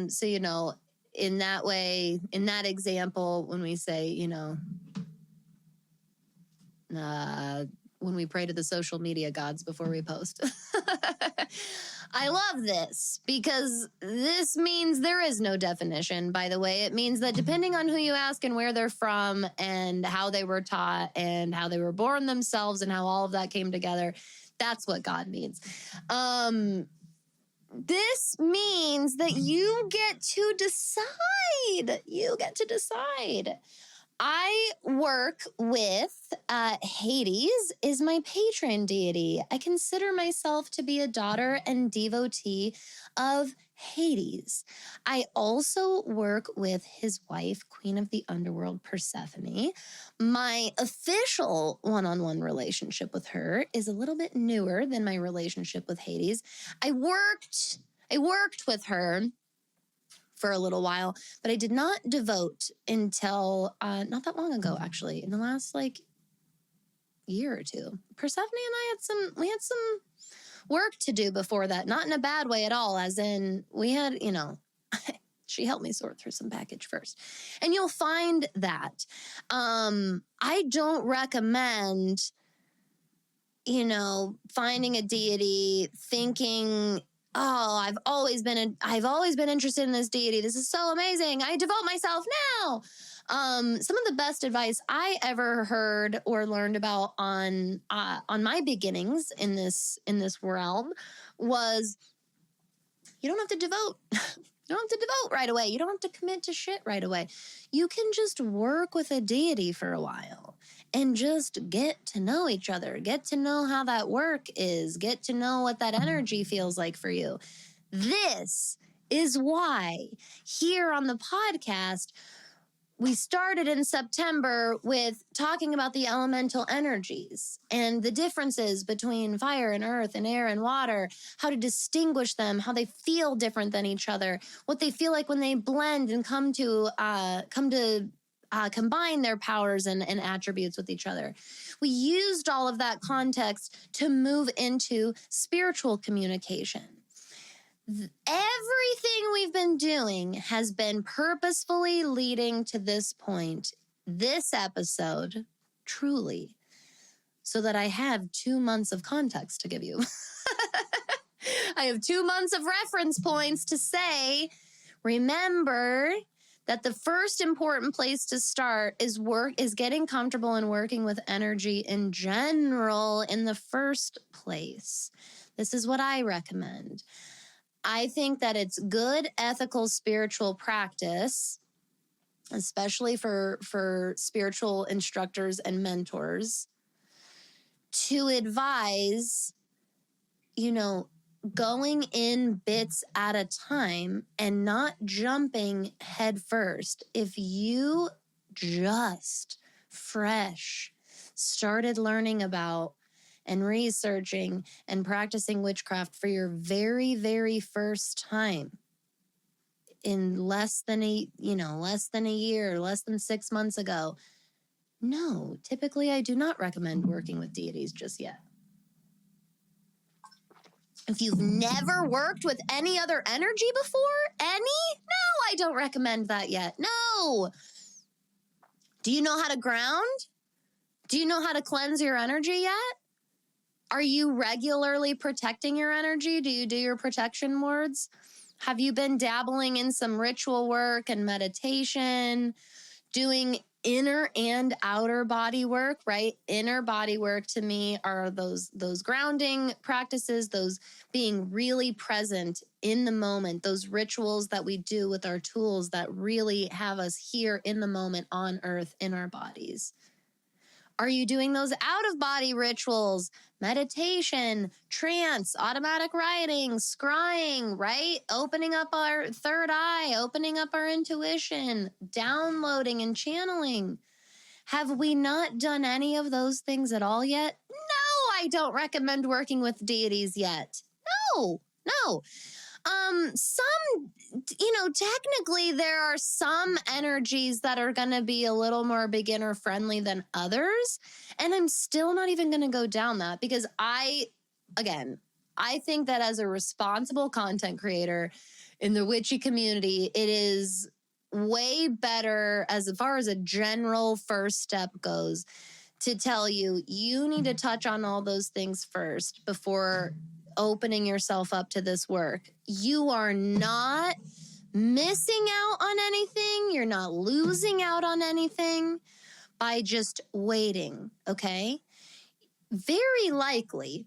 So, you know, in that way, in that example, when we say, you know, when we pray to the social media gods before we post. I love this because this means there is no definition, by the way. It means that depending on who you ask and where they're from and how they were taught and how they were born themselves and how all of that came together, that's what God means. This means that you get to decide. You get to decide. I work with Hades is my patron deity. I consider myself to be a daughter and devotee of Hades. I also work with his wife, Queen of the Underworld, Persephone. My official one-on-one relationship with her is a little bit newer than my relationship with Hades. I worked with her for a little while, but I did not devote until not that long ago, actually, in the last like year or two. Persephone and I had some work to do before that, not in a bad way at all, as in we had, she helped me sort through some package first. And you'll find that I don't recommend finding a deity thinking, oh, I've always been interested in this deity. This is so amazing. I devote myself now. Some of the best advice I ever heard or learned about on my beginnings in this realm was you don't have to devote. You don't have to devote right away. You don't have to commit to shit right away. You can just work with a deity for a while and just get to know each other, get to know how that work is, get to know what that energy feels like for you. This is why here on the podcast, we started in September with talking about the elemental energies and the differences between fire and earth and air and water, how to distinguish them, how they feel different than each other, what they feel like when they blend and come to combine their powers and attributes with each other. We used all of that context to move into spiritual communication. Everything we've been doing has been purposefully leading to this point, this episode, truly, so that I have 2 months of context to give you. I have 2 months of reference points to say, remember that the first important place to start is getting comfortable and working with energy in general in the first place. This is what I recommend. I think that it's good, ethical, spiritual practice, especially for spiritual instructors and mentors, to advise, going in bits at a time and not jumping head first. If you just fresh started learning about and researching and practicing witchcraft for your very, very first time in less than a year, less than 6 months ago, no, typically I do not recommend working with deities just yet. If you've never worked with any other energy before, no, I don't recommend that yet. No. Do you know how to ground? Do you know how to cleanse your energy yet? Are you regularly protecting your energy? Do you do your protection wards? Have you been dabbling in some ritual work and meditation, doing inner and outer body work, right? Inner body work to me are those grounding practices, those being really present in the moment, those rituals that we do with our tools that really have us here in the moment on earth in our bodies. Are you doing those out-of-body rituals, meditation, trance, automatic writing, scrying, right? Opening up our third eye, opening up our intuition, downloading and channeling. Have we not done any of those things at all yet? No, I don't recommend working with deities yet. No. Technically there are some energies that are going to be a little more beginner friendly than others. And I'm still not even going to go down that because I think that as a responsible content creator in the witchy community, it is way better as far as a general first step goes to tell you need to touch on all those things first before opening yourself up to this work. You are not missing out on anything. You're not losing out on anything by just waiting, okay? Very likely,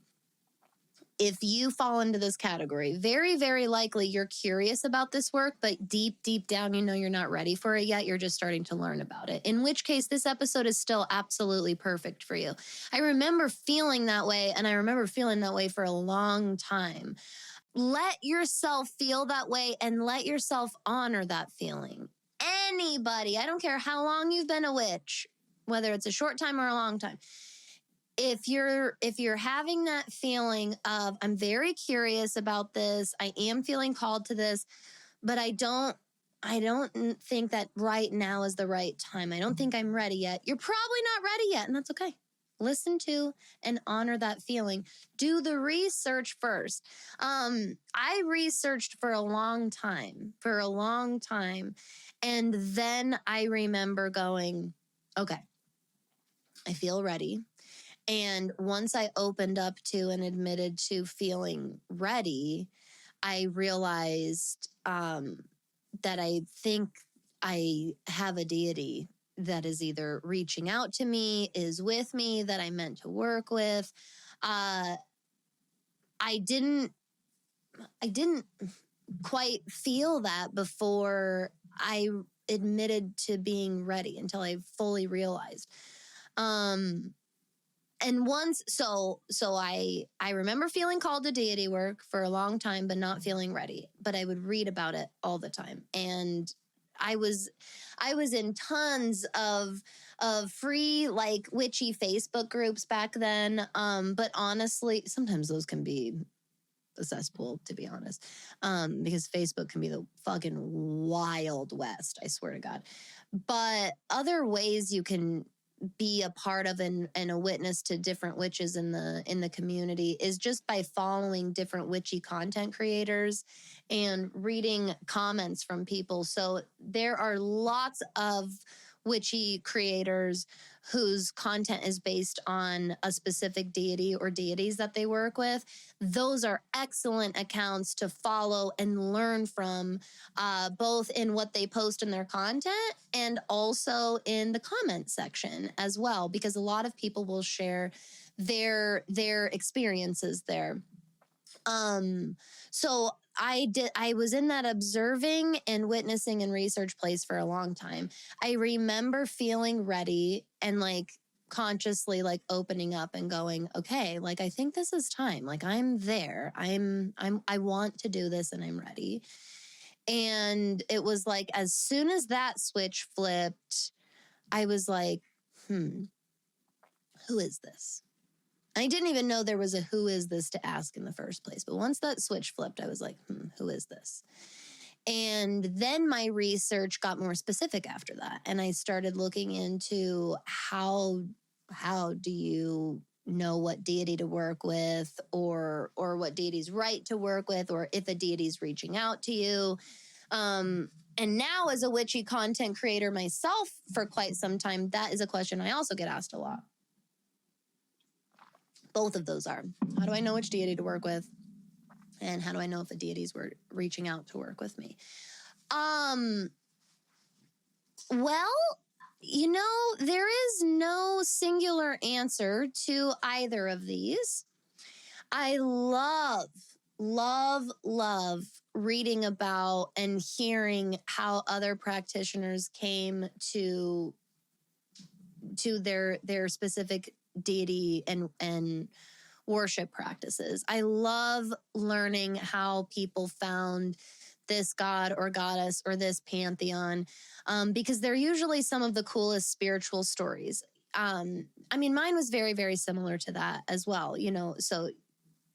if you fall into this category, very, very likely you're curious about this work, but deep, deep down, you know you're not ready for it yet. You're just starting to learn about it. In which case, this episode is still absolutely perfect for you. I remember feeling that way, and I remember feeling that way for a long time. Let yourself feel that way and let yourself honor that feeling. Anybody, I don't care how long you've been a witch, whether it's a short time or a long time, if you're having that feeling of, I'm very curious about this, I am feeling called to this, but I don't think that right now is the right time. I don't think I'm ready yet. You're probably not ready yet, and that's okay. Listen to and honor that feeling. Do the research first. I researched for a long time, and then I remember going, okay, I feel ready. And once I opened up to and admitted to feeling ready, I realized that I think I have a deity that is either reaching out to me, is with me, that I'm meant to work with. I didn't quite feel that before I admitted to being ready, until I fully realized. And once, so I remember feeling called to deity work for a long time, but not feeling ready. But I would read about it all the time, and I was in tons of free, like, witchy Facebook groups back then. But honestly, sometimes those can be a cesspool, to be honest, because Facebook can be the fucking Wild West. I swear to God. But other ways you can be a part of and a witness to different witches in the community is just by following different witchy content creators and reading comments from people. So there are lots of witchy creators whose content is based on a specific deity or deities that they work with. Those are excellent accounts to follow and learn from, both in what they post in their content and also in the comment section as well, because a lot of people will share their experiences there. So I was in that observing and witnessing and research place for a long time. I remember feeling ready and, like, consciously, like, opening up and going, okay, like, I think this is time. Like, I'm there. I want to do this and I'm ready. And it was like, as soon as that switch flipped, I was like, who is this? I didn't even know there was a who is this to ask in the first place. But once that switch flipped, I was like, who is this? And then my research got more specific after that. And I started looking into how do you know what deity to work with, or what deity's right to work with, or if a deity's reaching out to you. And now, as a witchy content creator myself for quite some time, that is a question I also get asked a lot. Both of those are, how do I know which deity to work with? And how do I know if a deities were reaching out to work with me? Well, there is no singular answer to either of these. I love reading about and hearing how other practitioners came to their specific deity and worship practices. I love learning how people found this god or goddess or this pantheon, because they're usually some of the coolest spiritual stories. Mine was very, very similar to that as well. So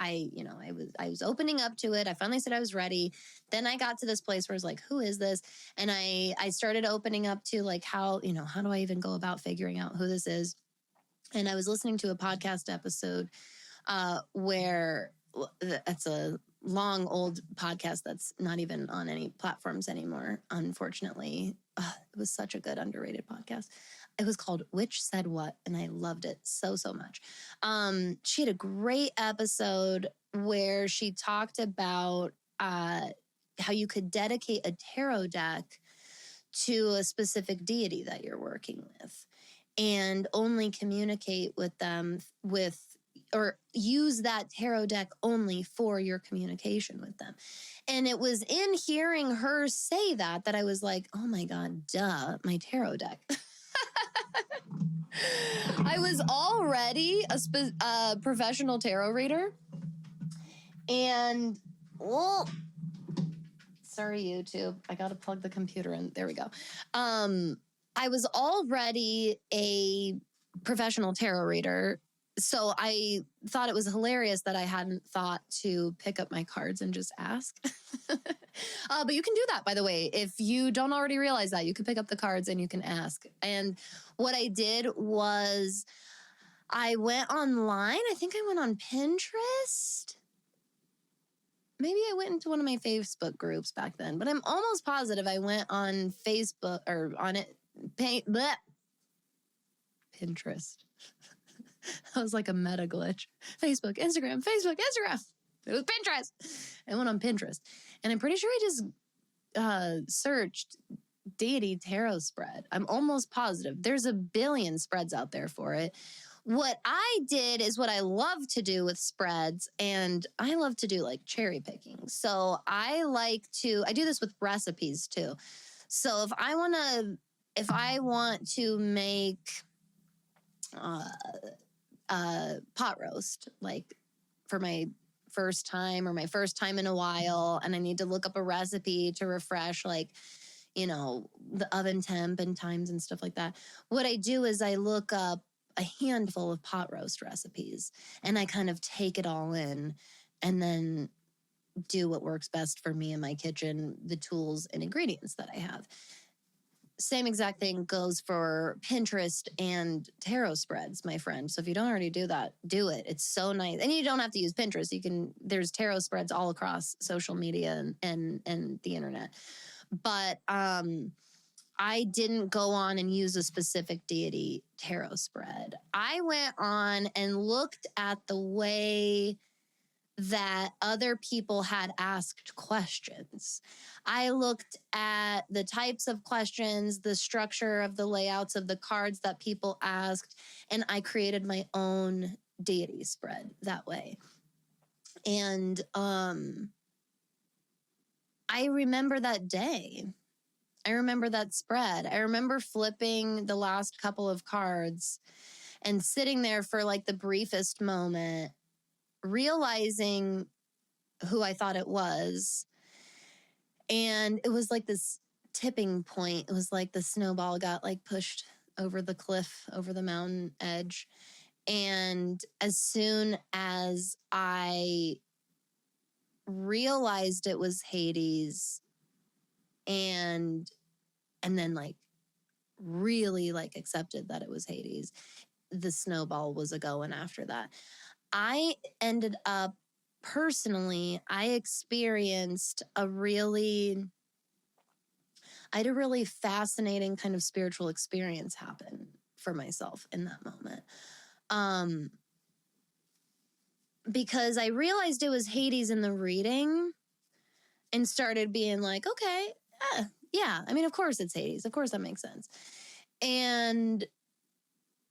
I was opening up to it. I finally said I was ready. Then I got to this place where I was like, who is this? And I started opening up to, like, how do I even go about figuring out who this is? And I was listening to a podcast episode where it's a long old podcast that's not even on any platforms anymore, unfortunately. It was such a good underrated podcast. It was called Which Said What, and I loved it so much. She had a great episode where she talked about how you could dedicate a tarot deck to a specific deity that you're working with, and only communicate with them with or use that tarot deck only for your communication with them. And it was in hearing her say that I was like, oh my God, duh, my tarot deck. I was already a professional tarot reader. And, well, sorry, YouTube. I got to plug the computer in. There we go. I was already a professional tarot reader. So I thought it was hilarious that I hadn't thought to pick up my cards and just ask. But you can do that, by the way. If you don't already realize that, you can pick up the cards and you can ask. And what I did was I went online. I think I went on Pinterest. Maybe I went into one of my Facebook groups back then, but I'm almost positive I went on Facebook or on it. Pinterest. That was like a meta glitch. Facebook, Instagram. It was Pinterest. I went on Pinterest. And I'm pretty sure I just searched Deity tarot spread. I'm almost positive. There's a billion spreads out there for it. What I did is what I love to do with spreads, and I love to do like cherry picking. So I do this with recipes too. So if I want to make pot roast, like for my first time or my first time in a while, and I need to look up a recipe to refresh, like, you know, the oven temp and times and stuff like that. What I do is I look up a handful of pot roast recipes and I kind of take it all in and then do what works best for me in my kitchen, the tools and ingredients that I have. Same exact thing goes for Pinterest and tarot spreads, my friend. So if you don't already do that, do it. It's so nice. And you don't have to use Pinterest. There's tarot spreads all across social media and the internet. But I didn't go on and use a specific deity tarot spread. I went on and looked at the way that other people had asked questions. I looked at the types of questions, the structure of the layouts of the cards that people asked, and I created my own deity spread that way. And I remember that day. I remember that spread. I remember flipping the last couple of cards and sitting there for like the briefest moment, realizing who I thought it was. And it was like this tipping point. It was like the snowball got like pushed over the cliff, over the mountain edge. And as soon as I realized it was Hades, and then like really like accepted that it was Hades, the snowball was a going after that. I ended up personally, I experienced I had a really fascinating kind of spiritual experience happen for myself in that moment. Because I realized it was Hades in the reading and started being like, okay, yeah, I mean, of course it's Hades. Of course that makes sense. And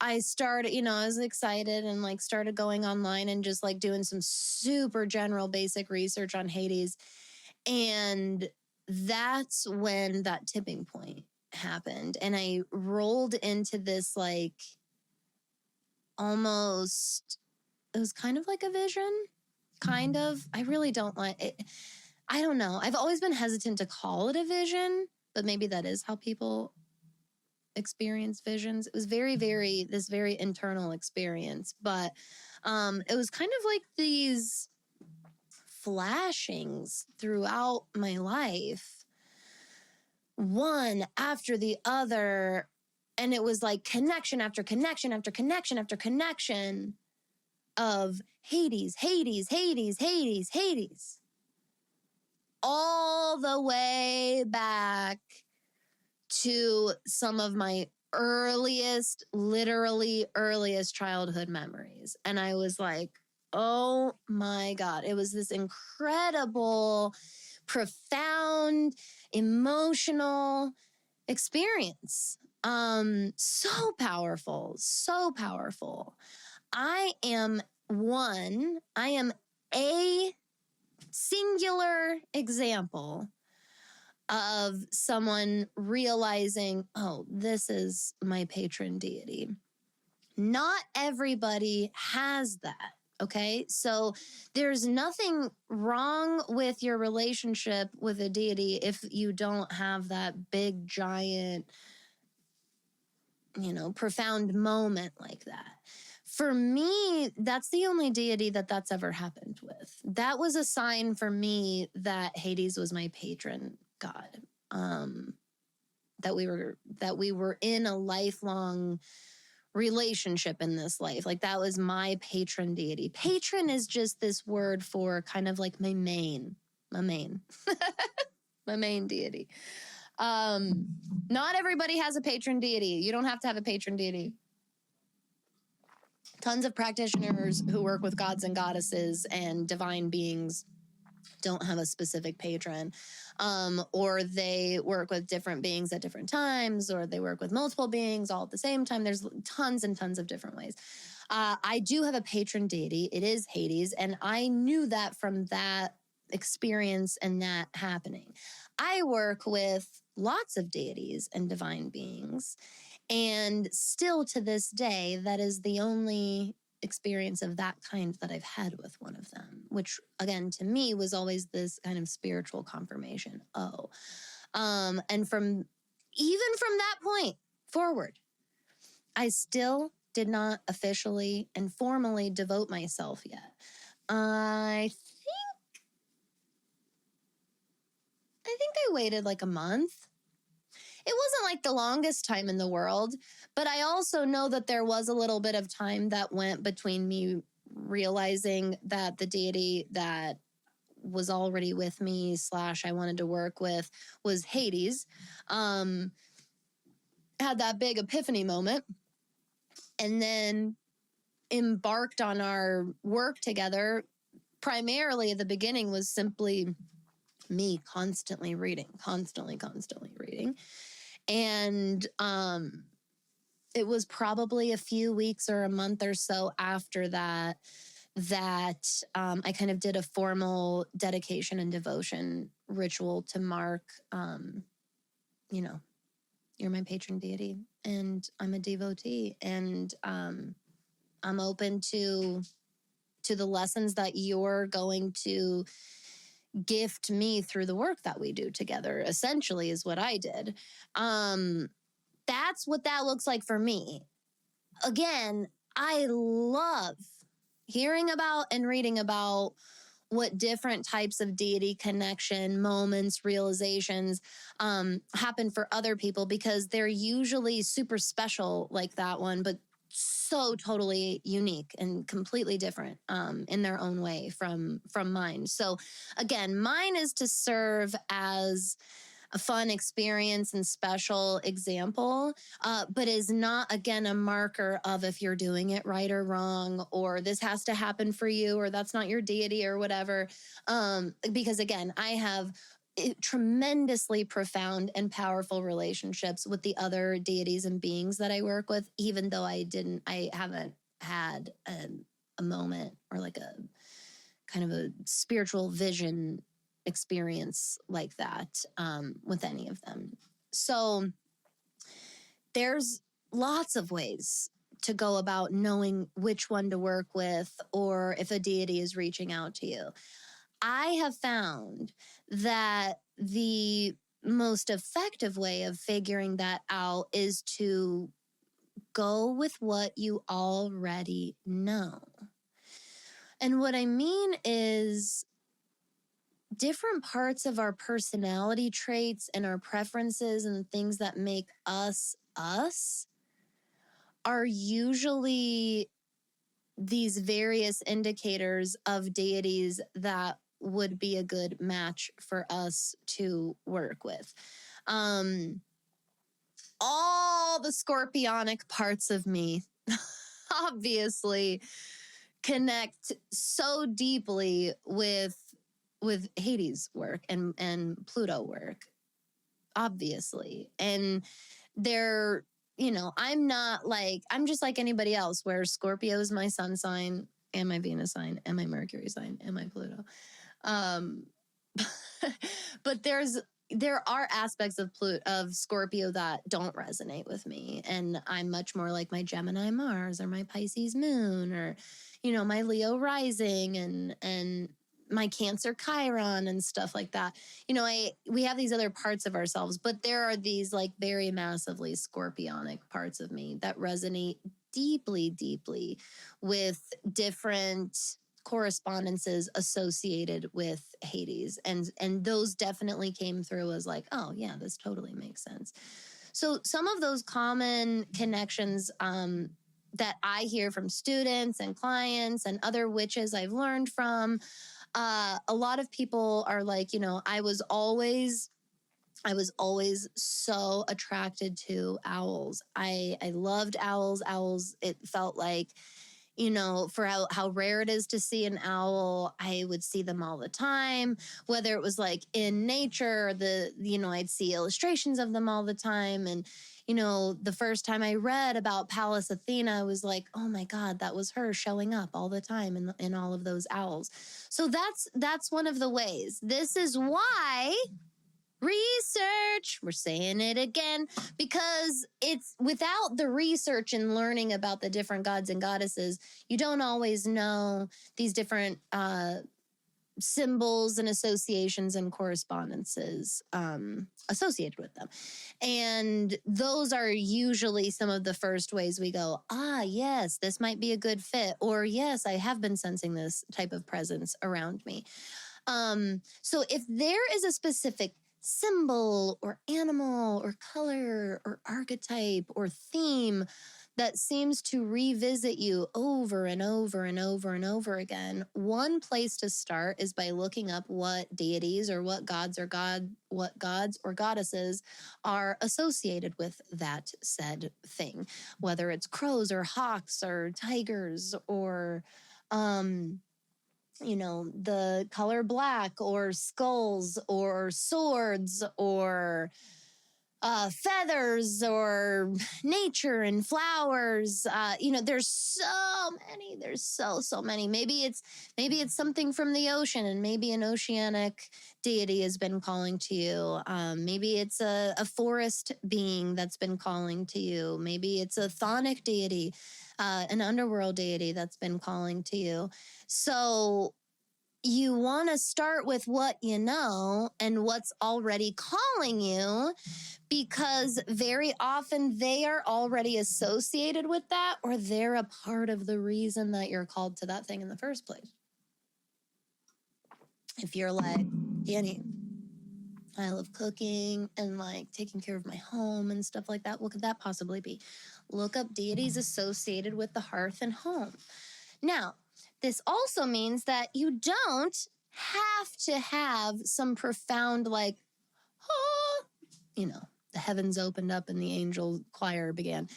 I started, I was excited and like started going online and just like doing some super general basic research on Hades. And that's when that tipping point happened. And I rolled into this like almost, it was kind of like a vision, kind of. I really don't like it. I don't know. I've always been hesitant to call it a vision, but maybe that is how people experience visions. It was this very internal experience, but it was kind of like these flashings throughout my life, one after the other, and it was like connection after connection after connection after connection of Hades, Hades, Hades, Hades, Hades, all the way back to some of my literally earliest childhood memories. And I was like, oh my God, it was this incredible, profound, emotional experience. So powerful, so powerful. I am one, I am a singular example of someone realizing, oh, this is my patron deity. Not everybody has that. Okay. So there's nothing wrong with your relationship with a deity if you don't have that big, giant, profound moment like that. For me, that's the only deity that's ever happened with. That was a sign for me that Hades was my patron god. That we were in a lifelong relationship in this life. Like that was my patron deity. Patron is just this word for kind of like my main, my main deity. Not everybody has a patron deity. You don't have to have a patron deity. Tons of practitioners who work with gods and goddesses and divine beings don't have a specific patron, or they work with different beings at different times, or they work with multiple beings all at the same time. There's tons and tons of different ways. I do have a patron deity. It is Hades, and I knew that from that experience and that happening. I work with lots of deities and divine beings, and still to this day, that is the only experience of that kind that I've had with one of them, which again, to me was always this kind of spiritual confirmation. And even from that point forward, I still did not officially and formally devote myself yet. I think I waited like a month. It wasn't like the longest time in the world, but I also know that there was a little bit of time that went between me realizing that the deity that was already with me / I wanted to work with was Hades. Had that big epiphany moment, and then embarked on our work together. Primarily at the beginning was simply me constantly reading. And it was probably a few weeks or a month or so after that I kind of did a formal dedication and devotion ritual to mark, you're my patron deity and I'm a devotee, and I'm open to the lessons that you're going to gift me through the work that we do together, essentially, is what I did. That's what that looks like for me. Again, I love hearing about and reading about what different types of deity connection, moments, realizations happen for other people, because they're usually super special like that one, but so totally unique and completely different in their own way from mine. So again, mine is to serve as a fun experience and special example, but is not, again, a marker of if you're doing it right or wrong, or this has to happen for you, or that's not your deity or whatever. Because again, I have tremendously profound and powerful relationships with the other deities and beings that I work with, even though I haven't had a moment or like a kind of a spiritual vision experience like that with any of them. So there's lots of ways to go about knowing which one to work with, or if a deity is reaching out to you. I have found that the most effective way of figuring that out is to go with what you already know. And what I mean is, different parts of our personality traits and our preferences and the things that make us us are usually these various indicators of deities that would be a good match for us to work with. All the scorpionic parts of me obviously connect so deeply with Hades work and Pluto work, obviously. And they're, I'm just like anybody else, where Scorpio is my sun sign. and my Venus sign and my Mercury sign and my Pluto. But there are aspects of Scorpio that don't resonate with me, and I'm much more like my Gemini Mars or my Pisces Moon, or my Leo rising and my Cancer Chiron and stuff like that. We have these other parts of ourselves, but there are these like very massively scorpionic parts of me that resonate deeply, deeply with different correspondences associated with Hades, and those definitely came through as like, oh yeah, this totally makes sense. So some of those common connections that I hear from students and clients and other witches I've learned from, a lot of people are like, I was always so attracted to owls. I loved owls. Owls, it felt like, for how rare it is to see an owl, I would see them all the time, whether it was like in nature, I'd see illustrations of them all the time. And, the first time I read about Pallas Athena, I was like, oh my God, that was her showing up all the time in all of those owls. So that's one of the ways. This is why research, we're saying it again, because it's without the research and learning about the different gods and goddesses, you don't always know these different symbols and associations and correspondences associated with them. And those are usually some of the first ways we go, yes, this might be a good fit, or yes, I have been sensing this type of presence around me. So if there is a specific symbol or animal or color or archetype or theme that seems to revisit you over and over and over and over again, one place to start is by looking up what deities or what gods or goddesses are associated with that said thing, whether it's crows or hawks or tigers or the color black or skulls or swords or feathers or nature and flowers. There's so many. There's so many. Maybe it's something from the ocean, and maybe an oceanic deity has been calling to you. Maybe it's a forest being that's been calling to you. Maybe it's a chthonic deity, an underworld deity that's been calling to you. So you want to start with what you know and what's already calling you, because very often they are already associated with that, or they're a part of the reason that you're called to that thing in the first place. If you're like, Danny, I love cooking and like taking care of my home and stuff like that, what could that possibly be? Look up deities associated with the hearth and home. Now, this also means that you don't have to have some profound, like, the heavens opened up and the angel choir began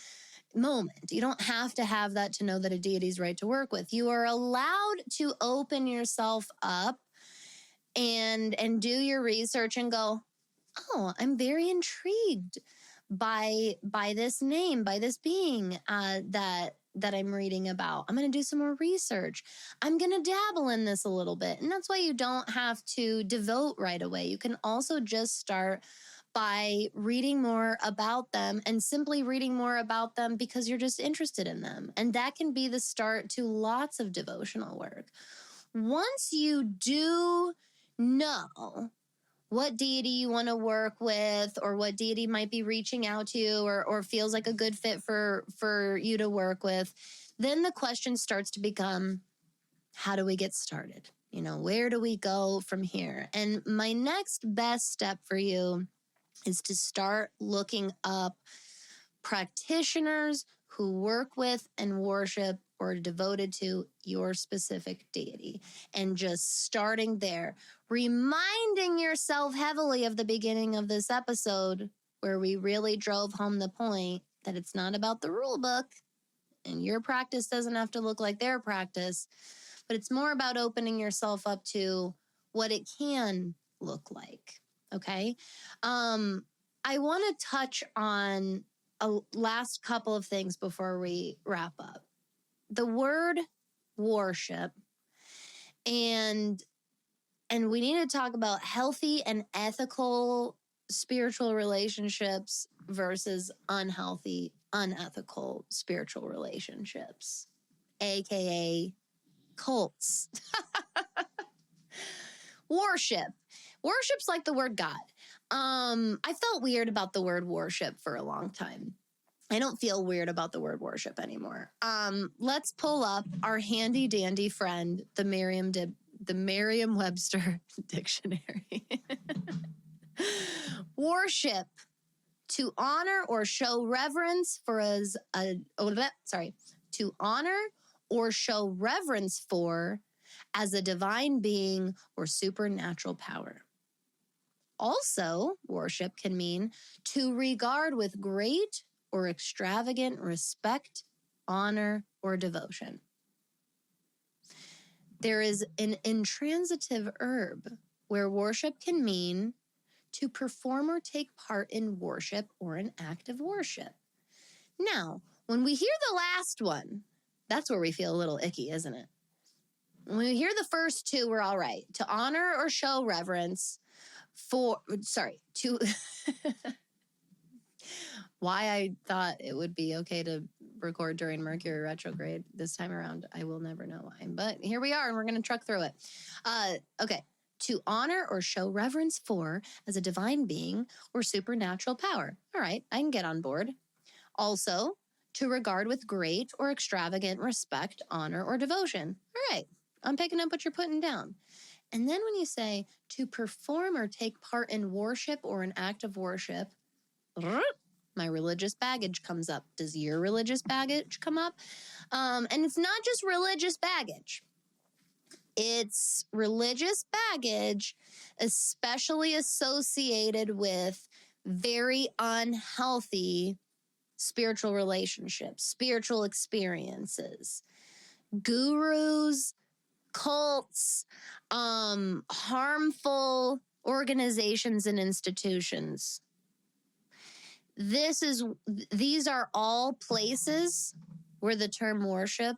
moment. You don't have to have that to know that a deity is right to work with. You are allowed to open yourself up and do your research and go, oh, I'm very intrigued by this name, by this being that I'm reading about. I'm going to do some more research. I'm going to dabble in this a little bit. And that's why you don't have to devote right away. You can also just start by reading more about them, and simply reading more about them because you're just interested in them. And that can be the start to lots of devotional work. Once you do know what deity you want to work with, or what deity might be reaching out to you, or feels like a good fit for you to work with, then the question starts to become, how do we get started? Where do we go from here? And my next best step for you is to start looking up practitioners who work with and worship or devoted to your specific deity, and just starting there, reminding yourself heavily of the beginning of this episode where we really drove home the point that it's not about the rule book, and your practice doesn't have to look like their practice, but it's more about opening yourself up to what it can look like. Okay. I want to touch on a last couple of things before we wrap up. The word worship, and we need to talk about healthy and ethical spiritual relationships versus unhealthy, unethical spiritual relationships, aka cults. Worship's like the word God. I felt weird about the word worship for a long time. I don't feel weird about the word worship anymore. Let's pull up our handy dandy friend, the Merriam-Webster dictionary. Worship, to honor or show reverence for to honor or show reverence for as a divine being or supernatural power. Also, worship can mean to regard with great or extravagant respect, honor, or devotion. There is an intransitive verb where worship can mean to perform or take part in worship or an act of worship. Now, when we hear the last one, that's where we feel a little icky, isn't it? When we hear the first two, we're all right. To honor or show reverence to why I thought it would be okay to record during Mercury retrograde this time around, I will never know why. But here we are, and we're going to truck through it. Okay. To honor or show reverence for as a divine being or supernatural power. All right, I can get on board. Also, to regard with great or extravagant respect, honor, or devotion. All right, I'm picking up what you're putting down. And then when you say to perform or take part in worship or an act of worship, my religious baggage comes up. Does your religious baggage come up? And it's not just religious baggage. It's religious baggage, especially associated with very unhealthy spiritual relationships, spiritual experiences, gurus, cults, harmful organizations and institutions. These are all places where the term worship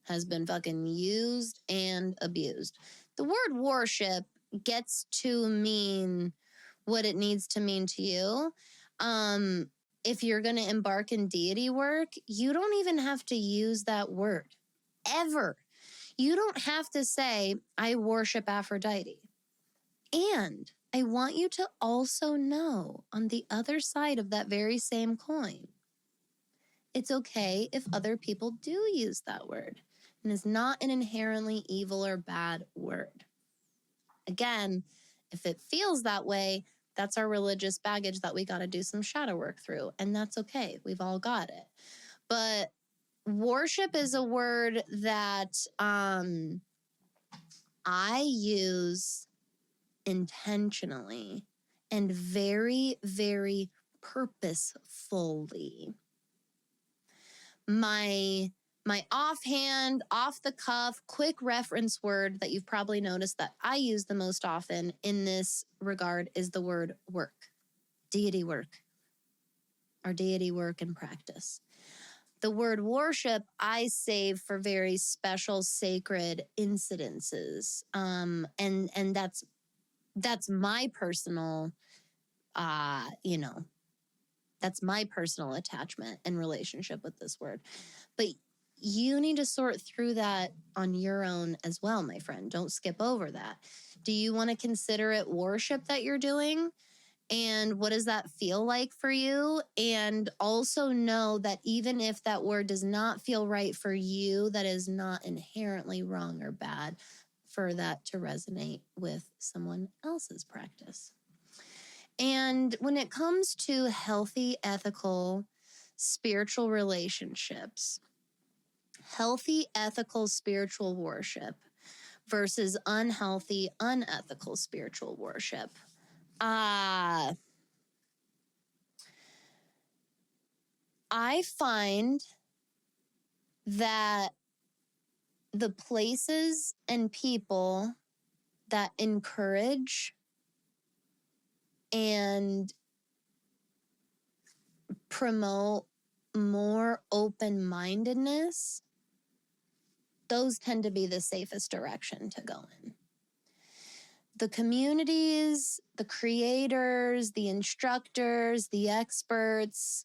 has been fucking used and abused. The word worship gets to mean what it needs to mean to you. If you're going to embark in deity work, you don't even have to use that word ever. You don't have to say, I worship Aphrodite. And I want you to also know on the other side of that very same coin, it's okay if other people do use that word. And it's not an inherently evil or bad word. Again, if it feels that way, that's our religious baggage that we got to do some shadow work through. And that's okay. We've all got it. But worship is a word that I use intentionally and very, very purposefully. My offhand, off the cuff, quick reference word that you've probably noticed that I use the most often in this regard is the word work, deity work, our deity work and practice. The word worship I save for very special sacred incidences. And that's my personal, that's my personal attachment and relationship with this word. But you need to sort through that on your own as well, my friend. Don't skip over that. Do you want to consider it worship that you're doing? And what does that feel like for you? And also know that even if that word does not feel right for you, that is not inherently wrong or bad for that to resonate with someone else's practice. And when it comes to healthy, ethical, spiritual relationships, healthy, ethical, spiritual worship versus unhealthy, unethical spiritual worship. I find that the places and people that encourage and promote more open-mindedness those tend to be the safest direction to go in. The communities, the creators, the instructors, the experts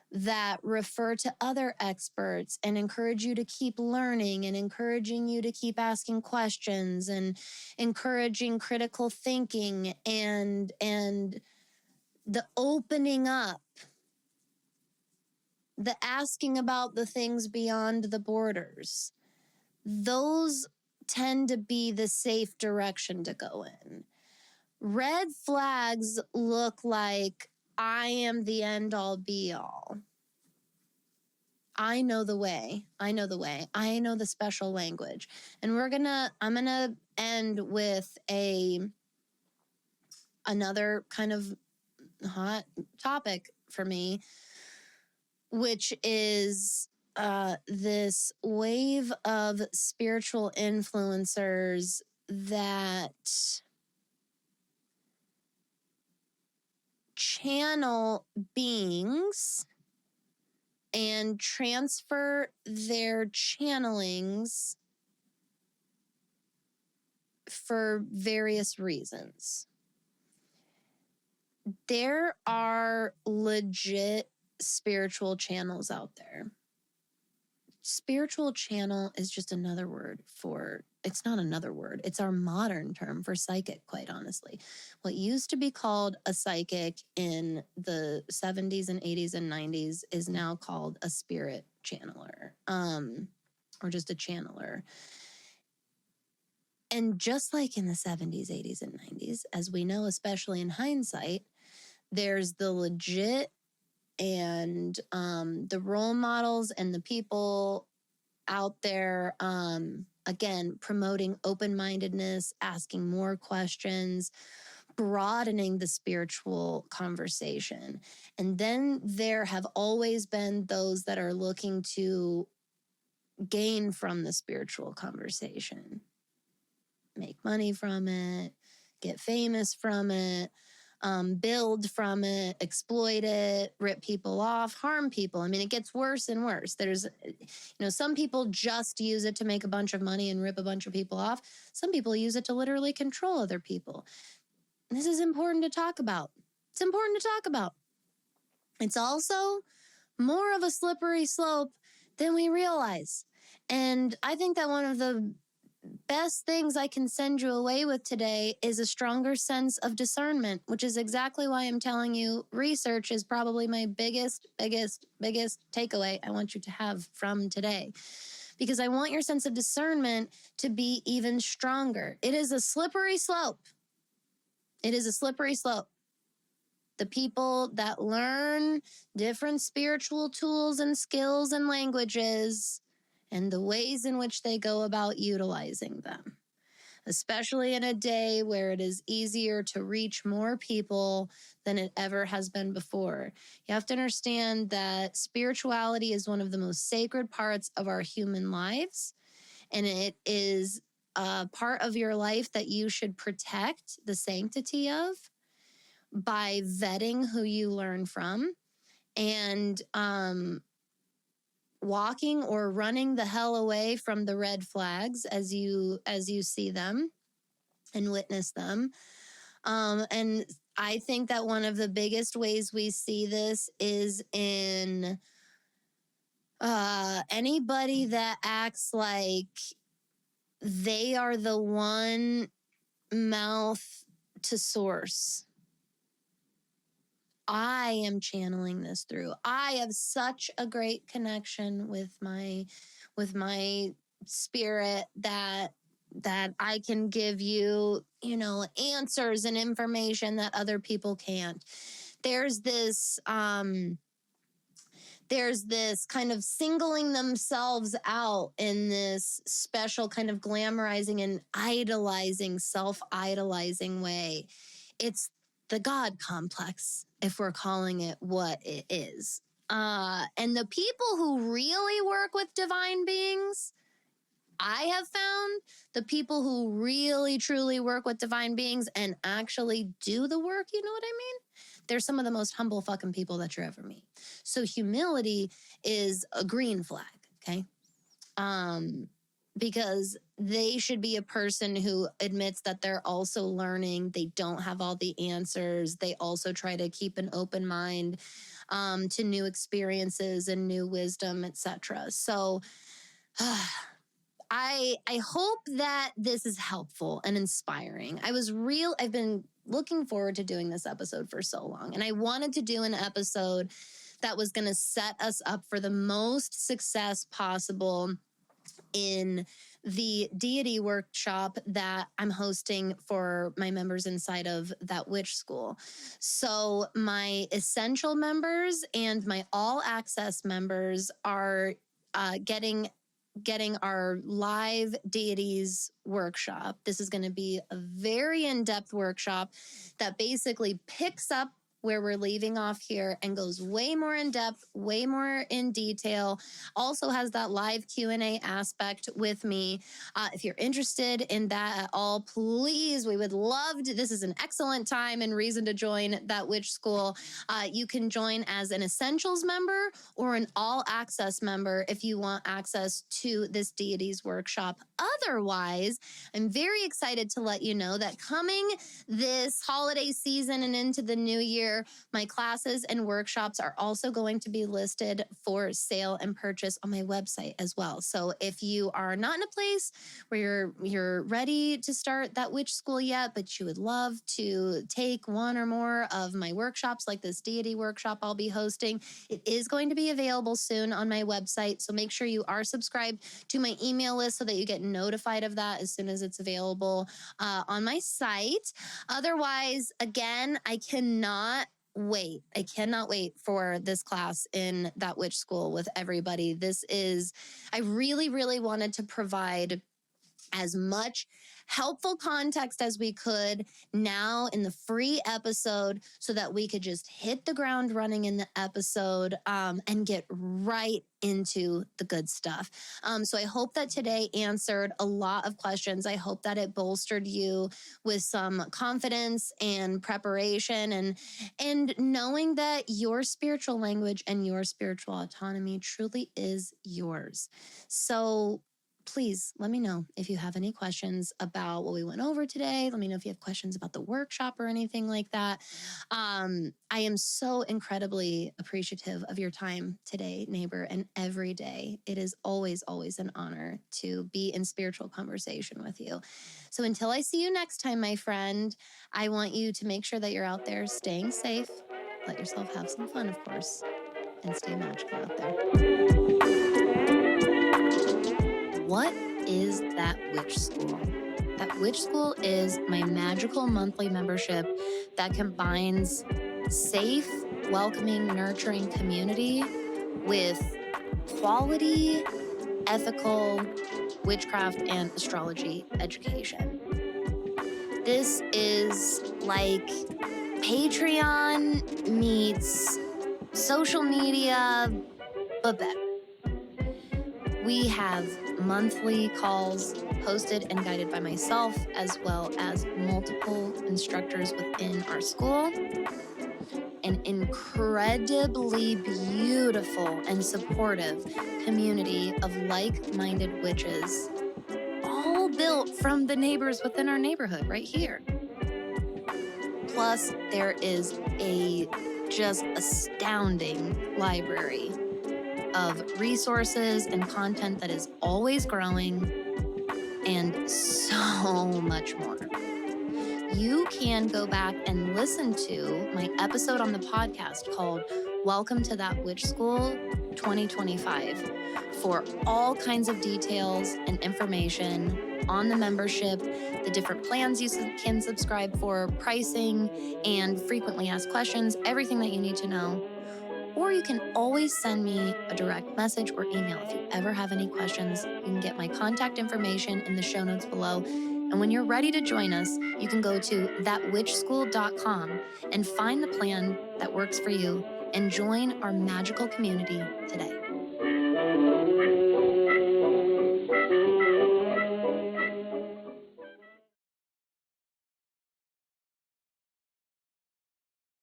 that refer to other experts and encourage you to keep learning and encouraging you to keep asking questions and encouraging critical thinking and the opening up, the asking about the things beyond the borders. Those tend to be the safe direction to go in. Red flags look like I am the end all be all. I know the way. I know the way. I know the special language. And I'm gonna end with another kind of hot topic for me, which is this wave of spiritual influencers that channel beings and transfer their channelings for various reasons. There are legit spiritual channels out there. Spiritual channel is just another word for, it's not another word, it's our modern term for psychic, quite honestly. What used to be called a psychic in the 70s and 80s and 90s is now called a spirit channeler, or just a channeler. And just like in the 70s, 80s, and 90s, as we know, especially in hindsight, there's the legit and the role models and the people out there, again, promoting open-mindedness, asking more questions, broadening the spiritual conversation. And then there have always been those that are looking to gain from the spiritual conversation, make money from it, get famous from it, build from it, exploit it, rip people off, harm people. I mean, it gets worse and worse. There's, some people just use it to make a bunch of money and rip a bunch of people off. Some people use it to literally control other people. And this is important to talk about. It's important to talk about. It's also more of a slippery slope than we realize. And I think that one of the best things I can send you away with today is a stronger sense of discernment, which is exactly why I'm telling you research is probably my biggest takeaway I want you to have from today. Because I want your sense of discernment to be even stronger. It is a slippery slope. It is a slippery slope. The people that learn different spiritual tools and skills and languages and the ways in which they go about utilizing them, especially in a day where it is easier to reach more people than it ever has been before. You have to understand that spirituality is one of the most sacred parts of our human lives, and it is a part of your life that you should protect the sanctity of by vetting who you learn from and walking or running the hell away from the red flags as you see them and witness them. And I think that one of the biggest ways we see this is in anybody that acts like they are the one mouth to source. I am channeling this through. I have such a great connection with my spirit that I can give you, answers and information that other people can't. There's this kind of singling themselves out in this special kind of glamorizing and idolizing, self-idolizing way. It's the God complex, if we're calling it what it is. And the people who really work with divine beings, I have found the people who really, truly work with divine beings and actually do the work, you know what I mean? They're some of the most humble fucking people that you'll ever meet. So humility is a green flag, okay? because they should be a person who admits that they're also learning. They don't have all the answers. They also try to keep an open mind to new experiences and new wisdom, etc. So I hope that this is helpful and inspiring. I've been looking forward to doing this episode for so long, and I wanted to do an episode that was going to set us up for the most success possible in the deity workshop that I'm hosting for my members inside of that witch school. So my essential members and my all access members are getting our live deities workshop. This is going to be a very in-depth workshop that basically picks up where we're leaving off here and goes way more in depth, way more in detail. Also has that live Q&A aspect with me. If you're interested in that at all, please, we would love to. This is an excellent time and reason to join that witch school. You can join as an essentials member or an all access member if you want access to this deities workshop. Otherwise, I'm very excited to let you know that coming this holiday season and into the new year, my classes and workshops are also going to be listed for sale and purchase on my website as well. So if you are not in a place where you're ready to start that witch school yet, but you would love to take one or more of my workshops like this deity workshop I'll be hosting, it is going to be available soon on my website. So make sure you are subscribed to my email list so that you get notified of that as soon as it's available on my site. Otherwise, again, I cannot wait for this class in that witch school with everybody. I really, really wanted to provide as much helpful context as we could now in the free episode so that we could just hit the ground running in the episode and get right into the good stuff. So I hope that today answered a lot of questions. I hope that it bolstered you with some confidence and preparation and knowing that your spiritual language and your spiritual autonomy truly is yours. So please let me know if you have any questions about what we went over today. Let me know if you have questions about the workshop or anything like that. I am so incredibly appreciative of your time today, neighbor, and every day. It is always, always an honor to be in spiritual conversation with you. So until I see you next time, my friend, I want you to make sure that you're out there staying safe. Let yourself have some fun, of course, and stay magical out there. What is that witch school? That witch school is my magical monthly membership that combines safe, welcoming, nurturing community with quality, ethical witchcraft and astrology education. This is like Patreon meets social media, but better. We have monthly calls hosted and guided by myself, as well as multiple instructors within our school. An incredibly beautiful and supportive community of like-minded witches, all built from the neighbors within our neighborhood right here. Plus, there is a just astounding library of resources and content that is always growing, and so much more. You can go back and listen to my episode on the podcast called Welcome to That Witch School 2025 for all kinds of details and information on the membership, the different plans you can subscribe for, pricing, and frequently asked questions, everything that you need to know. Or you can always send me a direct message or email if you ever have any questions. You can get my contact information in the show notes below. And when you're ready to join us, you can go to thatwitchschool.com and find the plan that works for you and join our magical community today.